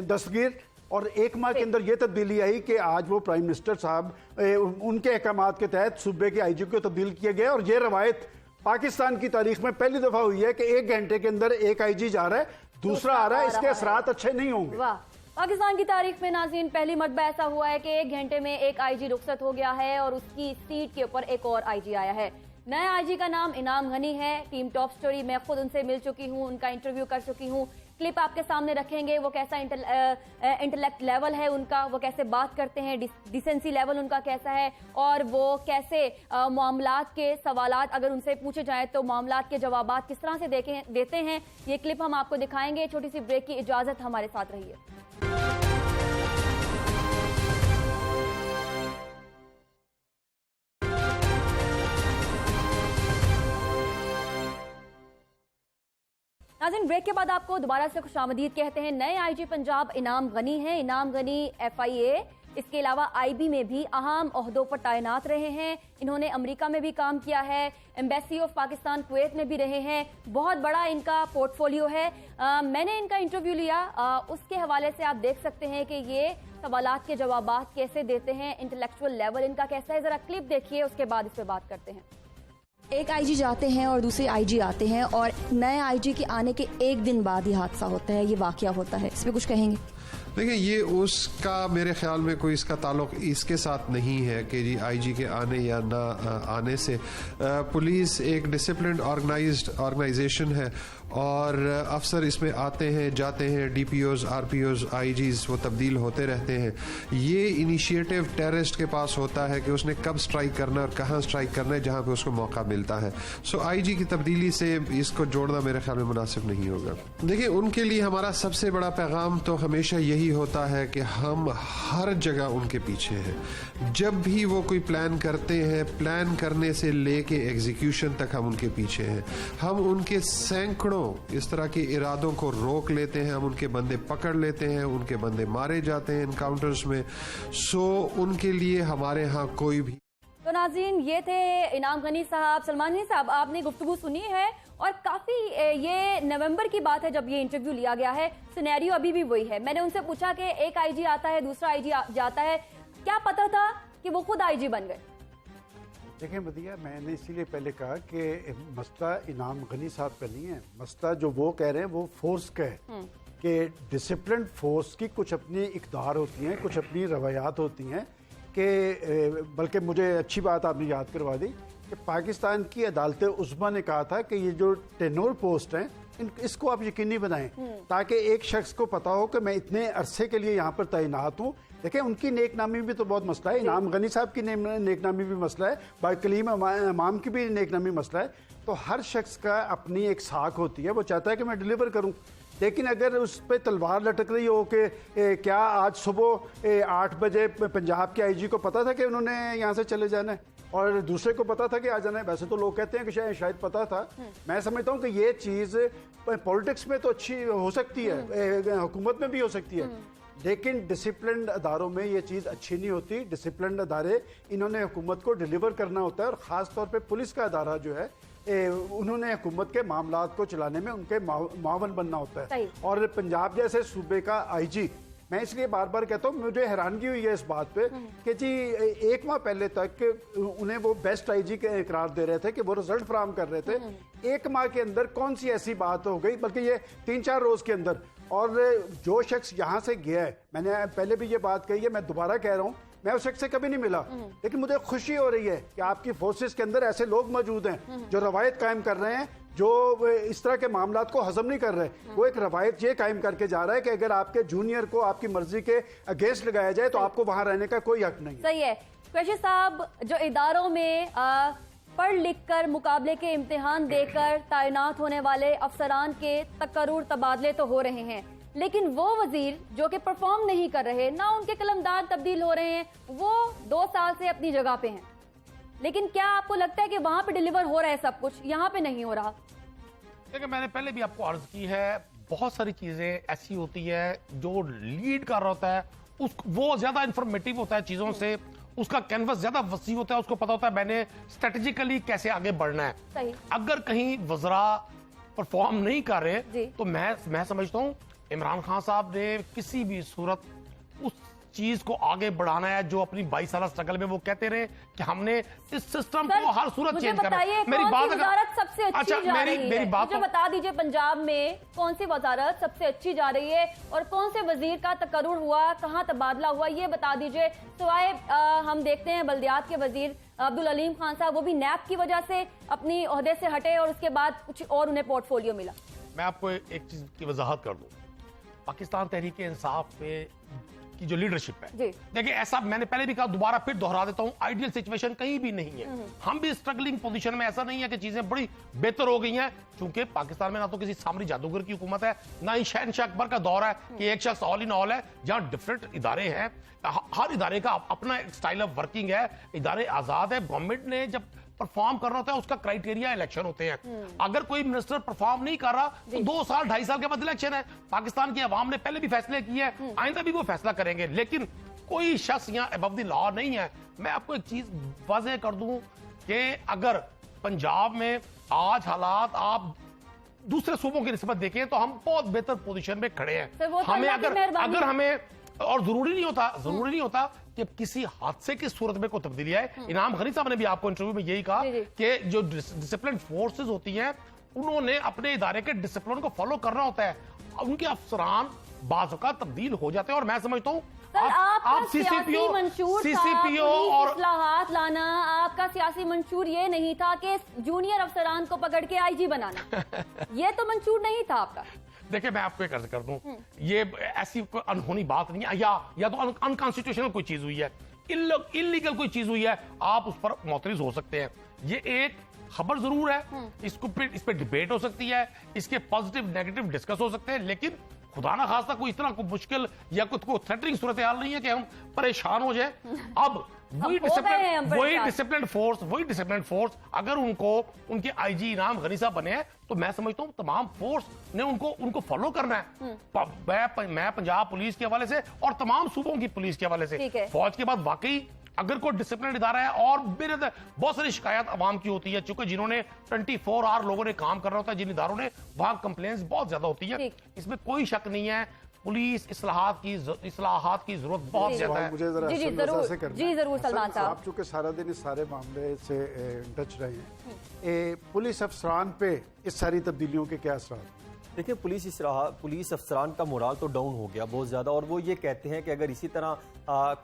दस्तगीर, और 1 माह के अंदर ये तब्दीली आई कि आज वो प्राइम मिनिस्टर साहब उनके अहकामात के तहत सूबे के आईजी को तब्दील किया गया। और ये रवायत पाकिस्तान की तारीख में पहली दफा हुई है कि 1 घंटे के अंदर एक आईजी जा रहा है, दूसरा आ रहा है, इसके असरात अच्छे नहीं होंगे। वाह, पाकिस्तान की तारीख में नाज़रीन पहली मरतबा ऐसा हुआ है कि 1 घंटे में एक आईजी रुखसत हो गया है और उसकी सीट के ऊपर एक और आईजी आया है। नए आईजी का नाम इनाम गनी है। टीम टॉप स्टोरी मैं खुद उनसे मिल चुकी हूँ, उनका इंटरव्यू कर चुकी हूँ। क्लिप आपके सामने रखेंगे, वो कैसा इंटेलेक्ट लेवल है उनका, वो कैसे बात करते हैं, डिसेंसी लेवल उनका कैसा है, और वो कैसे मामलात के सवालात अगर उनसे पूछे जाएं तो मामलात के जवाबात किस तरह से देते हैं। ये क्लिप हम आपको दिखाएंगे। छोटी सी ब्रेक की इजाजत, हमारे साथ रहिए। नाज़रीन, ब्रेक के बाद आपको दोबारा से खुशामदीद कहते हैं। नए आईजी पंजाब इनाम गनी हैं। इनाम गनी FIA इसके अलावा IB में भी अहम ओहदों पर तैनात रहे हैं। इन्होंने अमेरिका में भी काम किया है, एम्बेसी ऑफ पाकिस्तान कुवैत में भी रहे हैं। बहुत बड़ा इनका पोर्टफोलियो है। मैंने इनका इंटरव्यू लिया, उसके हवाले से आप देख सकते हैं कि ये सवालात के जवाबात कैसे देते हैं, इंटेलेक्चुअल लेवल इनका कैसा है। जरा क्लिप देखिए, उसके बाद इस पर बात करते हैं। एक आईजी जाते हैं और दूसरे आईजी आते हैं, और नए आईजी के आने के 1 दिन बाद ये हादसा होता है, ये वाकया होता है, इस पर कुछ कहेंगे? देखिए, ये उसका मेरे ख्याल में कोई इसका ताल्लुक इसके साथ नहीं है कि जी आईजी के आने या ना आने से। पुलिस एक डिसिप्लिन्ड ऑर्गेनाइजेशन है और अफसर इसमें आते हैं जाते हैं, डीपीओज, आरपीओज, आईजीज वो तब्दील होते रहते हैं। ये इनिशिएटिव टेररिस्ट के पास होता है कि उसने कब स्ट्राइक करना है और कहाँ स्ट्राइक करना है, जहाँ पे उसको मौका मिलता है। सो आईजी की तब्दीली से इसको जोड़ना मेरे ख्याल में मुनासिब नहीं होगा। देखिए, उनके लिए हमारा सबसे बड़ा पैगाम तो हमेशा यही होता है कि हम हर जगह उनके पीछे हैं। जब भी वो कोई प्लान करते हैं, प्लान करने से लेके एग्जीक्यूशन तक हम उनके पीछे हैं। हम उनके सैकड़ों इस तरह के इरादों को रोक लेते हैं, हम उनके बंदे पकड़ लेते हैं, उनके बंदे मारे जाते हैं इनकाउंटर्स में। सो उनके लिए हमारे यहाँ कोई भी। तो नाज़रीन, ये थे इनाम गनी साहब। सलमान गनी साहब, आपने गुफ्तगू सुनी है और काफी ये नवंबर की बात है जब ये इंटरव्यू लिया गया है, सिनेरियो अभी भी वही है। मैंने उनसे पूछा कि एक आईजी आता है, दूसरा आईजी जाता है, क्या पता था कि वो खुद आईजी बन गए? देखिए मदिया, मैंने इसीलिए पहले कहा कि मसला इनाम गनी साहब का नहीं है। मसला जो वो कह रहे हैं वो फोर्स का है कि डिसिप्लिन फोर्स की कुछ अपनी इक़दार होती हैं, कुछ अपनी रवायात होती हैं कि बल्कि मुझे अच्छी बात आपने याद करवा दी कि पाकिस्तान की अदालत उज़्मा ने कहा था कि ये जो टेनोर पोस्ट हैं इसको आप यकीनी बनाएं ताकि एक शख्स को पता हो कि मैं इतने अरसे के लिए यहाँ पर तैनात हूँ। देखिए, उनकी नेकनामी भी तो बहुत मसला है, इनाम गनी साहब की नेकनामी भी मसला है, भाई कलीम इमाम की भी नेकनामी मसला है। तो हर शख्स का अपनी एक साख होती है, वो चाहता है कि मैं डिलीवर करूँ। लेकिन अगर उस पर तलवार लटक रही हो कि क्या आज सुबह 8 बजे पंजाब के आईजी को पता था कि उन्होंने यहाँ से चले जाना है और दूसरे को पता था कि आ जाना है। वैसे तो लोग कहते हैं कि शायद पता था। मैं समझता हूँ कि ये चीज़ पॉलिटिक्स में तो अच्छी हो सकती है, हुकूमत में भी हो सकती है, लेकिन डिसिप्लिन्ड अदारों में ये चीज़ अच्छी नहीं होती। डिसिप्लिन्ड अदारे इन्होंने हुकूमत को डिलीवर करना होता है और ख़ास तौर पे पुलिस का अदारा जो है उन्होंने हुकूमत के मामलात को चलाने में उनके मावन बनना होता है। और पंजाब जैसे सूबे का आईजी, मैं इसलिए बार बार कहता हूँ, मुझे हैरानगी हुई है इस बात पे कि जी 1 माह पहले तक उन्हें वो बेस्ट आईजी के इकरार दे रहे थे कि वो रिजल्ट फराहम कर रहे थे। 1 माह के अंदर कौन सी ऐसी बात हो गई, बल्कि ये 3-4 रोज के अंदर। और जो शख्स यहाँ से गया है, मैंने पहले भी ये बात कही है, मैं दोबारा कह रहा हूँ, मैं उस शख्स से कभी नहीं मिला, लेकिन मुझे खुशी हो रही है कि आपकी फोर्सेस के अंदर ऐसे लोग मौजूद हैं जो रवायत कायम कर रहे हैं, जो इस तरह के मामलात को हजम नहीं कर रहे। वो एक रवायत ये कायम करके जा रहा है कि अगर आपके जूनियर को आपकी मर्जी के अगेंस्ट लगाया जाए तो आपको वहां रहने का कोई हक नहीं। सही है। कुरैशी साहब, जो इदारों में पढ़ लिख कर मुकाबले के इम्तिहान देकर तैनात होने वाले अफसरान के तकर्रुर तबादले तो हो रहे हैं, लेकिन वो वजीर जो कि परफॉर्म नहीं कर रहे, ना उनके कलमदार तब्दील हो रहे हैं, वो 2 साल से अपनी जगह पे हैं। लेकिन क्या आपको लगता है कि वहां पे डिलीवर हो रहा है सब कुछ, यहाँ पे नहीं हो रहा? देखिए, मैंने पहले भी आपको अर्ज की है, बहुत सारी चीजें ऐसी होती है जो लीड कर रहा होता है वो ज्यादा इंफॉर्मेटिव होता है चीजों से, उसका कैनवस ज्यादा वसी होता है, उसको पता होता है मैंने स्ट्रेटेजिकली कैसे आगे बढ़ना है। सही। अगर कहीं वज़रा परफॉर्म नहीं कर रहे तो मैं समझता हूँ इमरान खान साहब ने किसी भी सूरत उस चीज को आगे बढ़ाना है जो अपनी 22 साल स्ट्रगल में वो कहते रहे कि हमने इस सिस्टम को हर सूरत चेंज करना है। मेरी बात सबसे अच्छी जा रही है, मेरी बात मुझे बता दीजिए, पंजाब में कौन सी वजारत सबसे अच्छी जा रही है और कौन से वजीर का तकर्रुर हुआ, कहाँ तबादला हुआ, ये बता दीजिए। सिवाय हम देखते हैं बल्दियात के वजीर अब्दुल अलीम खान साहब, वो भी नैब की वजह से अपनी ओहदे से हटे और उसके बाद कुछ और उन्हें पोर्टफोलियो मिला। मैं आपको एक चीज की वजाहत कर दूं, पाकिस्तान तहरीक इंसाफ पे की जो लीडरशिप है, देखिए ऐसा मैंने पहले भी कहा, दोबारा फिर दोहरा देता हूं, आइडियल सिचुएशन कहीं भी नहीं है। हम भी स्ट्रगलिंग पोजीशन में, ऐसा नहीं है कि चीजें बड़ी बेहतर हो गई हैं, क्योंकि पाकिस्तान में ना तो किसी सामरी जादूगर की हुकूमत है, ना ही शहनशाह अकबर का दौर है कि एक शख्स ऑल इन ऑल है, जहां डिफरेंट इदारे हैं, हर इदारे का अपना एक स्टाइल ऑफ वर्किंग है, इदारे आजाद है। गवर्नमेंट ने जब परफॉर्म करना होता है उसका क्राइटेरिया इलेक्शन होते हैं। अगर कोई मिनिस्टर परफॉर्म नहीं कर रहा तो 2 साल 2.5 साल के बाद इलेक्शन है। पाकिस्तान की आवाम ने पहले भी फैसले किए हैं, आइंदा भी वो फैसला करेंगे, लेकिन कोई शख्स यहाँ अबव द लॉ नहीं है। मैं आपको एक चीज वाज़ेह कर दूं कि अगर पंजाब में आज हालात आप दूसरे सूबों की निस्बत देखें तो हम बहुत बेहतर पोजीशन में खड़े हैं। हमें अगर हमें और जरूरी नहीं होता कि किसी हादसे की सूरत में कोई तब्दीली आए। इनाम गनी साहब ने भी आपको इंटरव्यू में यही कहा कि जो डिसिप्लिन फोर्सेस होती हैं उन्होंने अपने इदारे के डिसिप्लिन को फॉलो करना होता है। उनके अफसरान बाज़ औक़ात तब्दील हो जाते हैं। और मैं समझता हूँ आप सियासी मंशूर सीसीपीओ और इस्लाहात लाना, आपका सियासी मंशूर ये नहीं था कि जूनियर अफसरान को पकड़ के आईजी बनाना, ये तो मंशूर नहीं था आपका। देखिए मैं आपको एक अर्ज कर दूं, ये ऐसी कोई अनहोनी बात नहीं है, या तो अनकॉन्स्टिट्यूशनल कोई चीज हुई है, इलीगल कोई चीज हुई है, आप उस पर मुअतरिज हो सकते हैं। ये एक खबर जरूर है, इस पे डिबेट हो सकती है, इसके पॉजिटिव नेगेटिव डिस्कस हो सकते हैं, लेकिन खुदा ना खास्ता कोई इतना कोई मुश्किल या कोई थ्रेटनिंग सूरत हाल नहीं है कि हम परेशान हो जाए। अब वही डिसिप्लिन फोर्स अगर उनको उनके आईजी इनाम गनी साहब बने हैं तो मैं समझता हूँ तमाम फोर्स ने उनको फॉलो करना है। मैं पंजाब पुलिस के हवाले से और तमाम सूबों की पुलिस के हवाले से, फौज के बाद वाकई अगर कोई डिसिप्लिन इदारा है, और बहुत सारी शिकायत अवाम की होती है, चूंकि जिन्होंने 24 आवर लोगों ने काम करना होता है, जिन इदारों ने, वहां कंप्लेंट्स बहुत ज्यादा होती है, इसमें कोई शक नहीं है। पुलिस इस्लाहात की जरूरत बहुत ज्यादा है। मुझे जरा जी जरूर सलमान साहब, आप चूंकि सारा दिन इस सारे मामले से इन टच रहे हैं, पुलिस अफसरान पे इस सारी तब्दीलियों के क्या असर? देखिए, पुलिस अफसरान का मोराल तो डाउन हो गया बहुत ज़्यादा, और वो ये कहते हैं कि अगर इसी तरह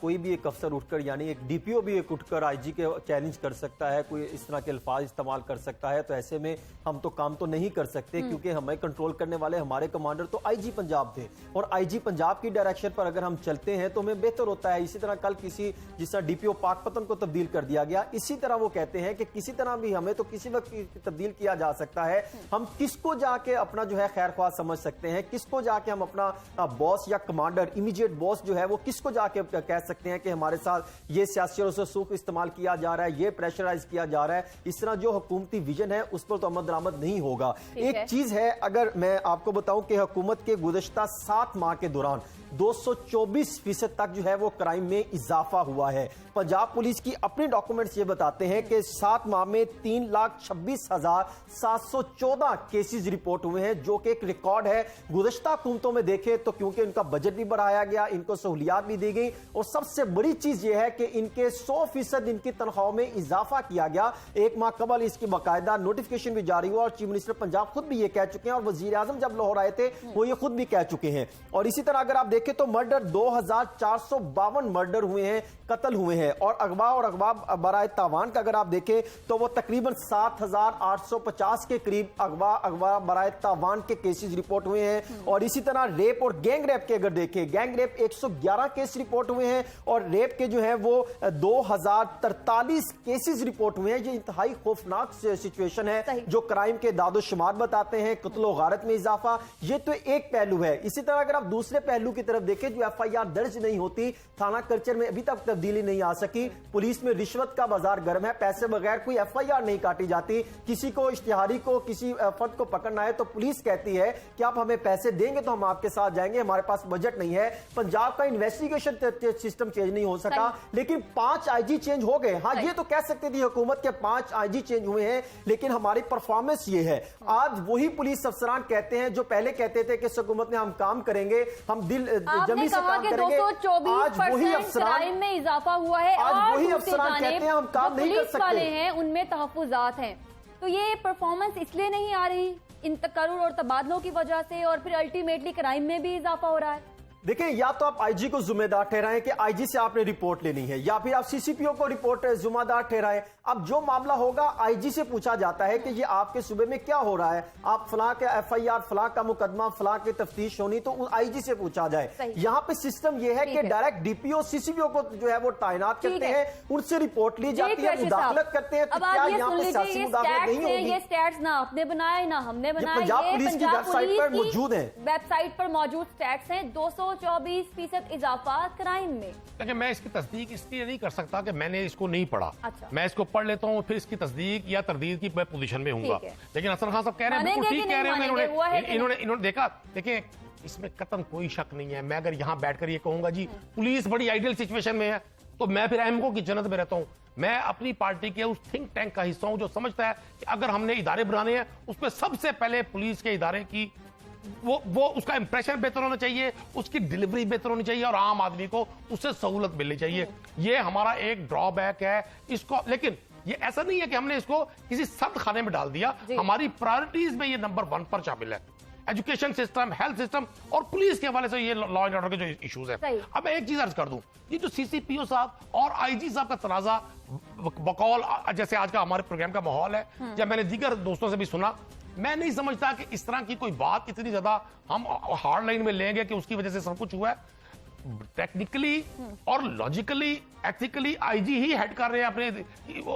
कोई भी एक अफसर उठकर, यानी एक डीपीओ भी एक उठकर आईजी के चैलेंज कर सकता है, कोई इस तरह के अल्फाज इस्तेमाल कर सकता है, तो ऐसे में हम तो काम तो नहीं कर सकते, क्योंकि हमें कंट्रोल करने वाले हमारे कमांडर तो आईजी पंजाब थे, और आईजी पंजाब की डायरेक्शन पर अगर हम चलते हैं तो हमें बेहतर होता है। इसी तरह कल जिस तरह डीपीओ पाकपतन को तब्दील कर दिया गया, इसी तरह वो कहते हैं कि किसी तरह भी हमें तो किसी वक्त तब्दील किया जा सकता है। हम किसको जाके अपना जो है खैर ख्वाह समझ सकते हैं, किसको जाके हम अपना बॉस या कमांडर, इमीडिएट बॉस जो है वो किसको जाके कह सकते हैं कि हमारे साथ ये सियासी रसूख इस्तेमाल किया जा रहा है, ये प्रेशराइज किया जा रहा है। इस तरह जो हुकूमती विजन है उस पर तो अमल दरामद नहीं होगा। एक चीज है, अगर मैं आपको बताऊं कि हुकूमत के गुज़श्ता 7 माह के दौरान 224% तक जो है वो क्राइम में इजाफा हुआ है। पंजाब पुलिस की अपने डॉक्यूमेंट्स ये बताते हैं कि 7 माह में 3,26,714 केसेस रिपोर्ट हुए हैं, जो कि एक रिकॉर्ड है। गुज़श्ता हुकूमतों में देखें तो क्योंकि इनका बजट भी बढ़ाया गया, इनको सहूलियात भी दी गई, और सबसे बड़ी चीज ये है कि इनके 100% इनकी तनख्वाहों में इजाफा किया गया। एक माह कबल इसकी बाकायदा नोटिफिकेशन भी जारी हुआ, और चीफ मिनिस्टर पंजाब खुद भी ये कह चुके हैं, और वजीर आजम जब लाहौर आए थे वो ये खुद भी कह चुके हैं। और इसी तरह अगर आप देखें तो मर्डर 2452 मर्डर हुए हैं, कत्ल हुए हैं, और अगवा और अगवा बराए तावान का अगर आप देखें तो वो तकरीबन 7850 के करीब अगवा बराए तावान के केसेस रिपोर्ट हुए हैं। और इसी तरह रेप और गैंग रेप के अगर देखें, गैंग रेप 111 केस रिपोर्ट हुए हैं, और रेप के जो है वो 2043 केसेस रिपोर्ट हुए हैं। ये इंतहाई खौफनाक सिचुएशन है, जो क्राइम के दादोशुमार बताते हैं, कत्लो गारत में इजाफा। ये तो एक पहलू है। इसी तरह अगर आप दूसरे पहलू की तरफ देखें, जो एफआईआर दर्ज नहीं होती, थाना कल्चर में अभी तक तब्दीली नहीं आ सकी, पुलिस में रिश्वत का बाजार गर्म है, पैसे बगैर कोई एफआईआर नहीं काटी जाती। किसी को, इश्तिहारी को, किसी फर्द को पकड़ना है तो पुलिस कहती है कि आप हमें पैसे देंगे तो हम आपके साथ जाएंगे, हमारे पास बजट नहीं है। पंजाब का इन्वेस्टिगेशन सिस्टम चेंज नहीं हो सका, लेकिन 5 आईजी चेंज हो गए। हाँ, ये तो कह सकते थे हुकूमत के 5 आईजी चेंज हुए हैं, लेकिन हमारी परफॉर्मेंस ये है। आज वही पुलिस अफसरान कहते हैं जो पहले कहते थे कि इस हुकूमत में हम काम करेंगे, हम दिल जमी से काम करेंगे। 224% क्राइम में इजाफा हुआ है, आज वही अफसरान कहते हैं हम काम नहीं कर सकते। वाले हैं उनमें तहफ्फुजात हैं, तो ये परफॉर्मेंस इसलिए नहीं आ रही, इन तकर्रुर और तबादलों की वजह से, और फिर अल्टीमेटली क्राइम में भी इजाफा हो रहा है। देखिए, या तो आप आईजी को जिम्मेदार ठहराएं कि आईजी से आपने रिपोर्ट लेनी है, या फिर आप सीसीपीओ को रिपोर्ट जिम्मेदार ठहराएं। अब जो मामला होगा आईजी से पूछा जाता है कि ये आपके सूबे में क्या हो रहा है, आप फलां के एफआईआर, फलां का मुकदमा, फलां की तफ्तीश होनी, तो आईजी से पूछा जाए। यहाँ पे सिस्टम ये है कि डायरेक्ट डीपीओ सीसीपीओ को जो है वो तैनात करते हैं, उनसे रिपोर्ट ली जाती है, मुदाखलत करते हैं। तो क्या यहाँ पे सियासी मुदाखलत नहीं होगी? ये स्टैट्स ना आपने बनाए ना हमने बनाए, पंजाब पुलिस की वेबसाइट पर मौजूद है, वेबसाइट पर मौजूद स्टैट्स हैं। 224% इजाफा क्राइम में। लेकिन मैं इसकी तस्दीक इसलिए नहीं कर सकता कि मैंने इसको नहीं पढ़ा। अच्छा। मैं इसको पढ़ लेता हूँ, फिर इसकी तस्दीक या तरदीद की मैं पोजीशन में हूँगा। लेकिन हसन खान साहब कह रहे हैं, बिल्कुल ठीक कह रहे हैं। इन्होंने देखा, देखिए इसमें कतई कोई शक नहीं है। मैं अगर यहाँ बैठकर ये कहूंगा जी पुलिस बड़ी आइडियल सिचुएशन में है, तो मैं फिर अहमको की जन्नत में रहता हूँ। मैं अपनी पार्टी के उस थिंक टैंक का हिस्सा हूँ जो समझता है कि अगर हमने इदारे बनाने हैं, उसमें सबसे पहले पुलिस के इदारे की वो उसका इंप्रेशन बेहतर होना चाहिए, उसकी डिलीवरी बेहतर होनी चाहिए, और आम आदमी को उससे सहूलत मिलनी चाहिए। ये हमारा एक ड्रॉबैक है इसको। लेकिन ये ऐसा नहीं है कि हमने इसको किसी सख्त खाने में डाल दिया। हमारी प्रायोरिटीज में ये नंबर 1 पर शामिल है। एजुकेशन सिस्टम, हेल्थ सिस्टम और पुलिस के हवाले से ये लॉ एंड ऑर्डर के जो इश्यूज है। सही। अब मैं एक चीज अर्ज कर दूं, ये जो सीसीपीओ साहब और आईजी साहब का तनाजा बकौल जैसे आज का हमारे प्रोग्राम का माहौल है, जब मैंने दीगर दोस्तों से भी सुना, मैं नहीं समझता कि इस तरह की कोई बात इतनी ज्यादा हम हार्ड लाइन में लेंगे कि उसकी वजह से सब कुछ हुआ है। टेक्निकली और लॉजिकली, एथिकली आईजी ही हेड कर रहे हैं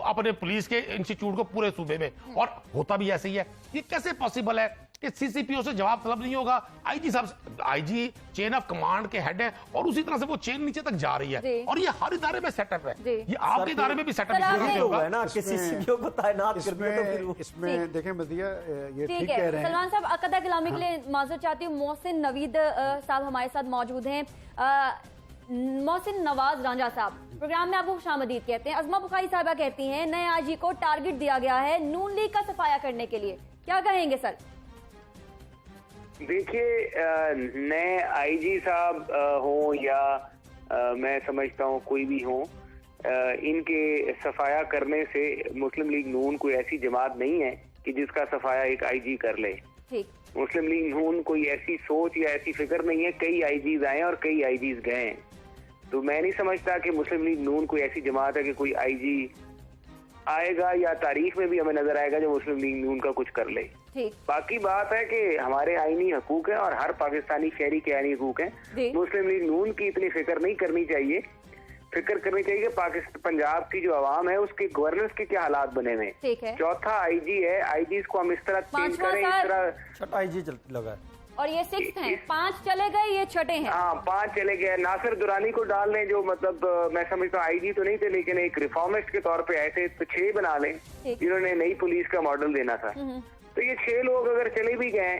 अपने पुलिस के इंस्टीट्यूट को पूरे सूबे में, और होता भी ऐसे ही है। ये कैसे पॉसिबल है कि सीसीपीओ से जवाब तलब नहीं होगा? आईजी साहब, आईजी चेन ऑफ कमांड के हेड है और उसी तरह से वो चेन नीचे तक जा रही है, और ये हर इदारे में सेटअप है, ये आपके इदारे में भी सेटअप होगा ना कि सीसीपीओ को तैनात कर दिया तो फिर इसमें देखें मदिया, ये ठीक है। कह रहे हैं। सलमान साहब, अकदा कलामी के लिए माजूद चाहती हूँ। मोहसिन नवीद साहब हमारे साथ मौजूद हैं। मोहसिन नवाज रांझा साहब, प्रोग्राम में आपको खुशामदीद कहते हैं। अज़मा बुखारी साहबा कहती हैं नए आईजी को टारगेट दिया गया है नून लीग का सफाया करने के लिए, क्या कहेंगे सर? देखिए, नए आईजी साहब हों या मैं समझता हूँ कोई भी हो, इनके सफाया करने से मुस्लिम लीग नून कोई ऐसी जमात नहीं है कि जिसका सफाया एक आईजी कर ले। मुस्लिम लीग नून कोई ऐसी सोच या ऐसी फिक्र नहीं है। कई आईजीज आए और कई आईजीज गए हैं, तो मैं नहीं समझता कि मुस्लिम लीग नून कोई ऐसी जमात है कि कोई आईजी आएगा या तारीख में भी हमें नजर आएगा जो मुस्लिम लीग नून का कुछ कर ले। बाकी बात है कि हमारे आईनी हकूक है और हर पाकिस्तानी शहरी के आईनी हकूक है। मुस्लिम लीग नून की इतनी फिक्र नहीं करनी चाहिए। फिक्र करनी चाहिए कि पाकिस्तान, पंजाब की जो आवाम है उसके गवर्नेंस के क्या हालात बने हुए हैं। चौथा आईजी है, आईजी को हम इस तरह चेंज करें, इस तरह छठा आईजी लगा और ये 6th हैं, 5 चले गए, ये छठे हैं। हाँ, 5 चले गए। नासिर दुरानी को डाल लें, जो मतलब मैं समझता हूँ आईजी तो नहीं थे लेकिन एक रिफॉर्मिस्ट के तौर पे आए थे, तो 6 बना लें जिन्होंने नई पुलिस का मॉडल देना था। तो ये 6 लोग अगर चले भी गए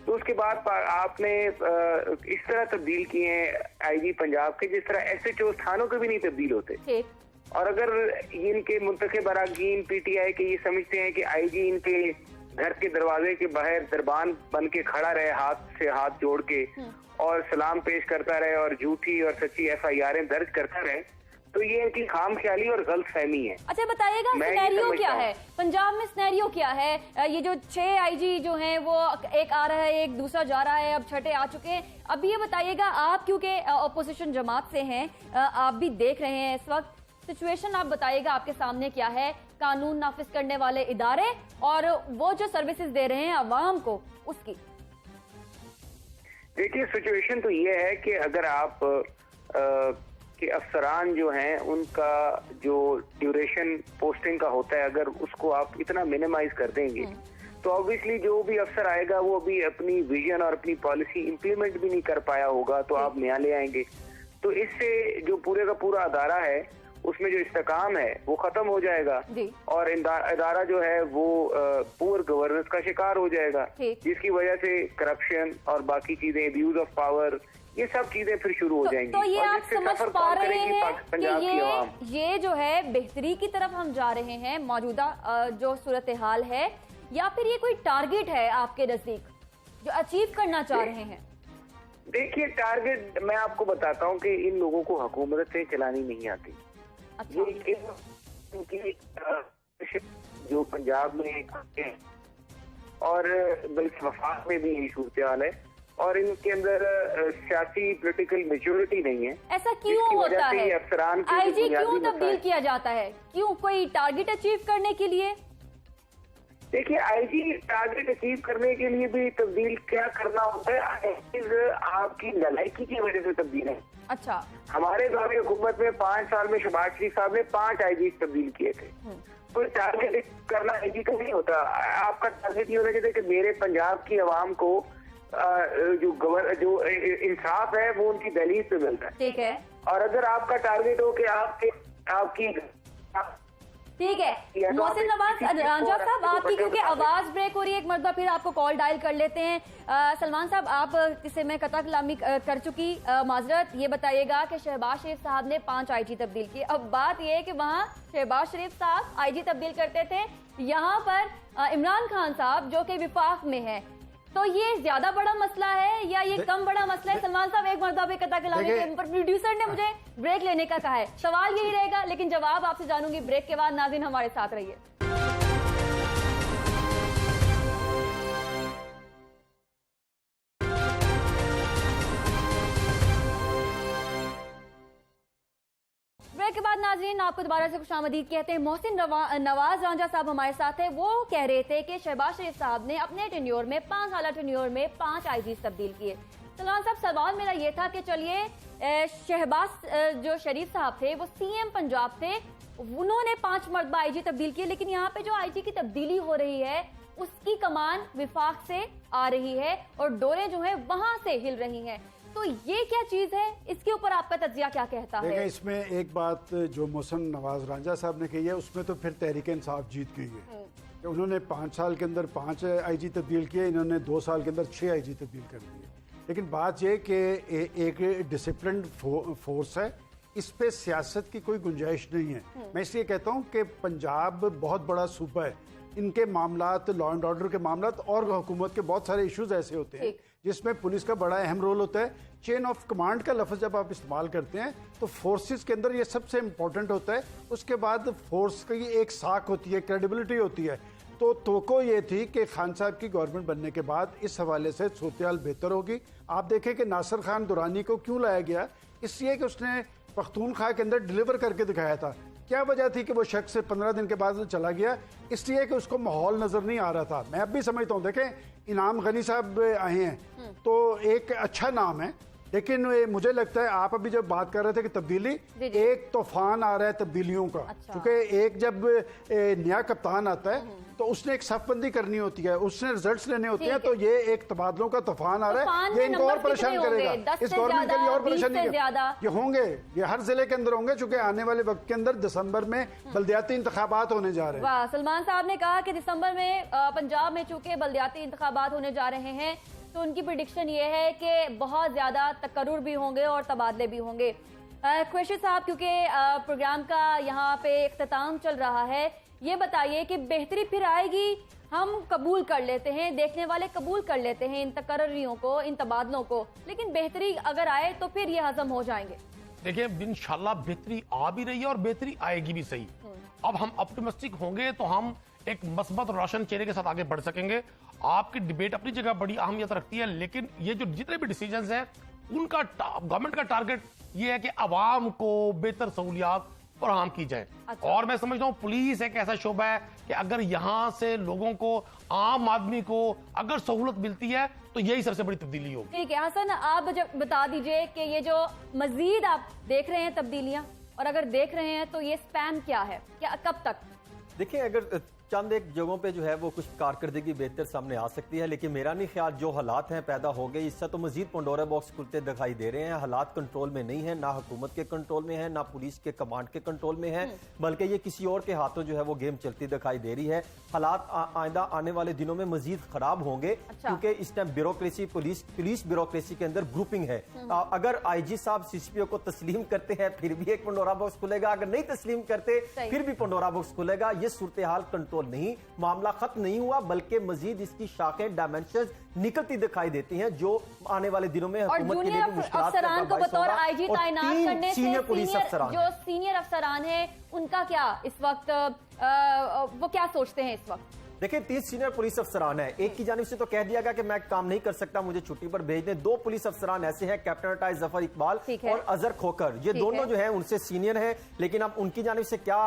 तो उसके बाद आपने इस तरह तब्दील किए हैं आईजी पंजाब के जिस तरह SHO थानों के भी नहीं तब्दील होते। और अगर इनके मुंतखब अराकीन PTI के ये समझते हैं कि आईजी इनके घर के दरवाजे के बाहर दरबान बन के खड़ा रहे, हाथ से हाथ जोड़ के, और सलाम पेश करता रहे और झूठी और सच्ची FIR दर्ज करता रहे, तो ये इनकी खाम ख्याली और गलत फहमी है। अच्छा बताइएगा, सिनेरियो क्या है पंजाब में? सिनेरियो क्या है? ये जो 6 आईजी जो हैं वो एक आ रहा है, एक दूसरा जा रहा है, अब छठे आ चुके हैं। अब ये बताइएगा, आप क्योंकि अपोजिशन जमात से हैं, आप भी देख रहे हैं इस वक्त सिचुएशन, आप बताइएगा आपके सामने क्या है? कानून नाफिज करने वाले इदारे और वो जो सर्विसेज दे रहे हैं अवाम को, उसकी। देखिए, सिचुएशन तो ये है कि अगर आप कि अफसरान जो हैं उनका जो ड्यूरेशन पोस्टिंग का होता है, अगर उसको आप इतना मिनिमाइज कर देंगे तो ऑब्वियसली जो भी अफसर आएगा वो अभी अपनी विजन और अपनी पॉलिसी इंप्लीमेंट भी नहीं कर पाया होगा, तो आप नया ले आएंगे। तो इससे जो पूरे का पूरा अदारा है उसमें जो इस्तेकाम है वो खत्म हो जाएगा और इदारा जो है वो पुअर गवर्नेंस का शिकार हो जाएगा, जिसकी वजह से करप्शन और बाकी चीजें, अब्यूज ऑफ पावर, ये सब चीजें फिर शुरू हो जाएंगी। तो ये आप समझ पा रहे हैं कि ये जो है बेहतरी की तरफ हम जा रहे हैं मौजूदा जो सूरत हाल है, या फिर ये कोई टारगेट है आपके नजदीक जो अचीव करना चाह रहे हैं? देखिए, टारगेट मैं आपको बताता हूँ कि इन लोगों को हुकूमत से चलानी नहीं आती। अच्छा। ये जो पंजाब में और बल्कि वफाक में भी यही सूरत हाल है और इनके अंदर सियासी पॉलिटिकल मेच्योरिटी नहीं है। ऐसा क्यों होता है? अफसरान आईजी क्यों तब्दील किया जाता है? क्यों? कोई टारगेट अचीव करने के लिए? देखिए, आईजी टारगेट अचीव करने के लिए भी तब्दील क्या करना होता है, आपकी नलायकी की वजह से तब्दील है। अच्छा। हमारे दौर की हुकूमत में 5 साल में शहबाज शरीफ साहब ने 5 आईजी तब्दील किए थे। कोई टारगेट करना आईजी का नहीं होता। आपका टारगेट ये होना चाहिए कि मेरे पंजाब की आवाम को जो इंसाफ है वो उनकी दहलीज पे मिलता है। ठीक है। और अगर आपका टारगेट हो कि आपकी ठीक है। मोहसिन नवाज रांझा साहब, आपकी क्योंकि आवाज ब्रेक हो रही है, एक मरतबा फिर आपको कॉल डायल कर लेते हैं। सलमान साहब, आप किसे मैं कता कलामी कर चुकी, माजरत। ये बताइएगा कि शहबाज शरीफ साहब ने 5 आईजी तब्दील किए। अब बात यह है कि वहाँ शहबाज शरीफ साहब आईजी तब्दील करते थे, यहाँ पर इमरान खान साहब जो कि विफाक में है, तो ये ज्यादा बड़ा मसला है या ये कम बड़ा मसला है? सलमान साहब, एक मरतबा कता कलामी के प्रोड्यूसर ने मुझे ब्रेक लेने का कहा है, सवाल यही रहेगा, लेकिन जवाब आपसे जानूंगी ब्रेक के बाद। नाज़रीन, हमारे साथ रहिए। के बाद नाज़रीन आपको दोबारा से खुशामदीद कहते हैं। मोहसिन नवाज रांझा साहब हमारे साथ है। वो कह रहे थे कि शहबाज शरीफ साहब ने अपने टेन्योर में 5 साल टेन्योर में 5 आईजी तब्दील किए। सलमान साहब, सवाल मेरा ये था कि चलिए शहबाज जो शरीफ साहब थे वो सीएम पंजाब थे, उन्होंने 5 मरतबा आईजी तब्दील किए, लेकिन यहाँ पे जो आईजी की तब्दीली हो रही है उसकी कमान विफाक से आ रही है और डोरें जो है वहां से हिल रही हैं। तो ये क्या चीज है, इसके ऊपर आपका तज्जिया क्या कहता है? इसमें एक बात जो मोहसिन नवाज रांझा साहब ने कही है उसमें तो फिर तहरीक इंसाफ जीत गई है कि उन्होंने 5 साल के अंदर 5 आईजी तब्दील किए, इन्होंने 2 साल के अंदर 6 आईजी तब्दील कर दिए। लेकिन बात यह कि एक डिसिप्लिन फोर्स है, इस पे सियासत की कोई गुंजाइश नहीं है। मैं इसलिए कहता हूँ कि पंजाब बहुत बड़ा सूबा है, इनके मामलात, लॉ एंड ऑर्डर के मामलात और हुकूमत के बहुत सारे इश्यूज ऐसे होते हैं जिसमें पुलिस का बड़ा अहम रोल होता है। चेन ऑफ कमांड का लफ्ज़ जब आप इस्तेमाल करते हैं तो फोर्सेस के अंदर ये सबसे इम्पोर्टेंट होता है। उसके बाद फोर्स की एक साख होती है, क्रेडिबिलिटी होती है। तो ये थी कि खान साहब की गवर्नमेंट बनने के बाद इस हवाले से सूरत बेहतर होगी। आप देखें कि नासिर खान दुरानी को क्यों लाया गया, इसलिए कि उसने पख्तूनख्वा के अंदर डिलीवर करके दिखाया था। क्या वजह थी कि वो शख्स 15 दिन के बाद चला गया? इसलिए कि उसको माहौल नजर नहीं आ रहा था। मैं अब भी समझता हूँ, देखें इनाम गनी साहब आए हैं तो एक अच्छा नाम है, लेकिन मुझे लगता है आप अभी जब बात कर रहे थे कि तब्दीली, एक तूफान आ रहा है तब्दीलियों का। क्योंकि एक जब नया कप्तान आता है तो उसने एक सफबंदी करनी होती है, उसने रिजल्ट्स लेने होते हैं, तो ये एक तबादलों का तूफान आ रहा है, ये इनको और परेशान करेगा, इस गवर्नमेंट के लिए और परेशानी ये होंगे, ये हर जिले के अंदर होंगे, चूंकि आने वाले वक्त के अंदर दिसंबर में बल्दियाती इंतखाबात होने जा रहे हैं। वाह, सलमान साहब ने कहा कि दिसंबर में पंजाब में चूंकि बल्दियाती इंतखाबात होने जा रहे हैं तो उनकी प्रेडिक्शन ये है कि बहुत ज्यादा तकर्रुर भी होंगे और तबादले भी होंगे। खुर्शीद साहब, क्योंकि प्रोग्राम का यहाँ पे इख्तिताम चल रहा है, ये बताइए कि बेहतरी फिर आएगी? हम कबूल कर लेते हैं, देखने वाले कबूल कर लेते हैं इन तकर्रियों को, इन तबादलों को, लेकिन बेहतरी अगर आए तो फिर ये हजम हो जाएंगे? देखिए, इंशाल्लाह बेहतरी आ भी रही है और बेहतरी आएगी भी सही। अब हम ऑप्टिमिस्टिक होंगे तो हम एक मस्बत रोशन चेहरे के साथ आगे बढ़ सकेंगे। आपकी डिबेट अपनी जगह बड़ी अहमियत रखती है, लेकिन ये जो जितने भी डिसीजंस हैं उनका गवर्नमेंट का टारगेट ये है कि आवाम को बेहतर सहूलियात फराहम की जाए। और मैं समझता हूँ पुलिस एक ऐसा शोबा है कि अगर यहाँ से लोगों को, आम आदमी को अगर सहूलत मिलती है तो यही सबसे बड़ी तब्दीली होगी। ठीक है हसन, आप बता दीजिए कि ये जो मजीद आप देख रहे हैं तब्दीलियां, और अगर देख रहे हैं तो ये स्पैन क्या है, क्या कब तक? देखिए, अगर चंद एक जगहों पे जो है वो कुछ कारकर्दगी बेहतर सामने आ सकती है, लेकिन मेरा नहीं ख्याल जो हालात हैं पैदा हो गए इससे तो मजीद पंडोरा बॉक्स खुलते दिखाई दे रहे हैं। हालात कंट्रोल में नहीं है, ना हुकूमत के कंट्रोल में है, ना पुलिस के कमांड के कंट्रोल में है, बल्कि ये किसी और के हाथों जो है वो गेम चलती दिखाई दे रही है। हालात आइंदा आने वाले दिनों में मजीद खराब होंगे क्योंकि इस टाइम ब्यूरोक्रेसी, पुलिस ब्यूरोक्रेसी के अंदर ग्रुपिंग है। अगर आईजी साहब सीसीपीओ को तस्लीम करते हैं फिर भी एक पंडोरा बॉक्स खुलेगा, अगर नहीं तस्लीम करते फिर भी पंडोरा बॉक्स खुलेगा। ये सूरत हाल कंट्रोल नहीं, मामला खत्म नहीं हुआ, बल्कि मजीद इसकी शाखें, डायमेंशंस निकलती दिखाई देती हैं, जो आने वाले दिनों में हुकूमत के लिए भी मुश्किलात अफसरान को बतौर आईजी तैनात करने से जो सीनियर अफसरान हैं उनका क्या इस वक्त वो क्या सोचते हैं इस वक्त? देखिए, 30 सीनियर पुलिस अफसरान है, एक की जानिब से तो कह दिया गया कि मैं काम नहीं कर सकता, मुझे छुट्टी पर भेज दें। 2 पुलिस अफसरान ऐसे हैं, कैप्टन रिटायर्ड जफर इकबाल और अजहर खोकर, ये दोनों जो हैं उनसे सीनियर हैं, लेकिन अब उनकी जानिब से क्या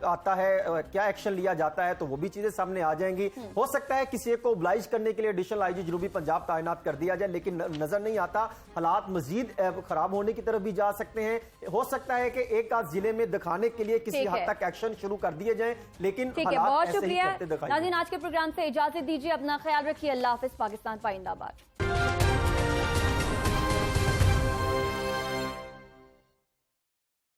आता है, क्या एक्शन लिया जाता है, तो वो भी चीजें सामने आ जाएंगी। हो सकता है किसी को ओब्लाइज करने के लिए एडिशनल आईजी जनूबी पंजाब तैनात कर दिया जाए, लेकिन नजर नहीं आता। हालात मजीद खराब होने की तरफ भी जा सकते हैं। हो सकता है कि एक आध जिले में दिखाने के लिए किसी हद तक एक्शन शुरू कर दिए जाए, लेकिन बहुत शुक्रिया। आज के प्रोग्राम से इजाजत दीजिए, अपना ख्याल रखिए। अल्लाह हाफिज। पाकिस्तान पाइंदाबाद।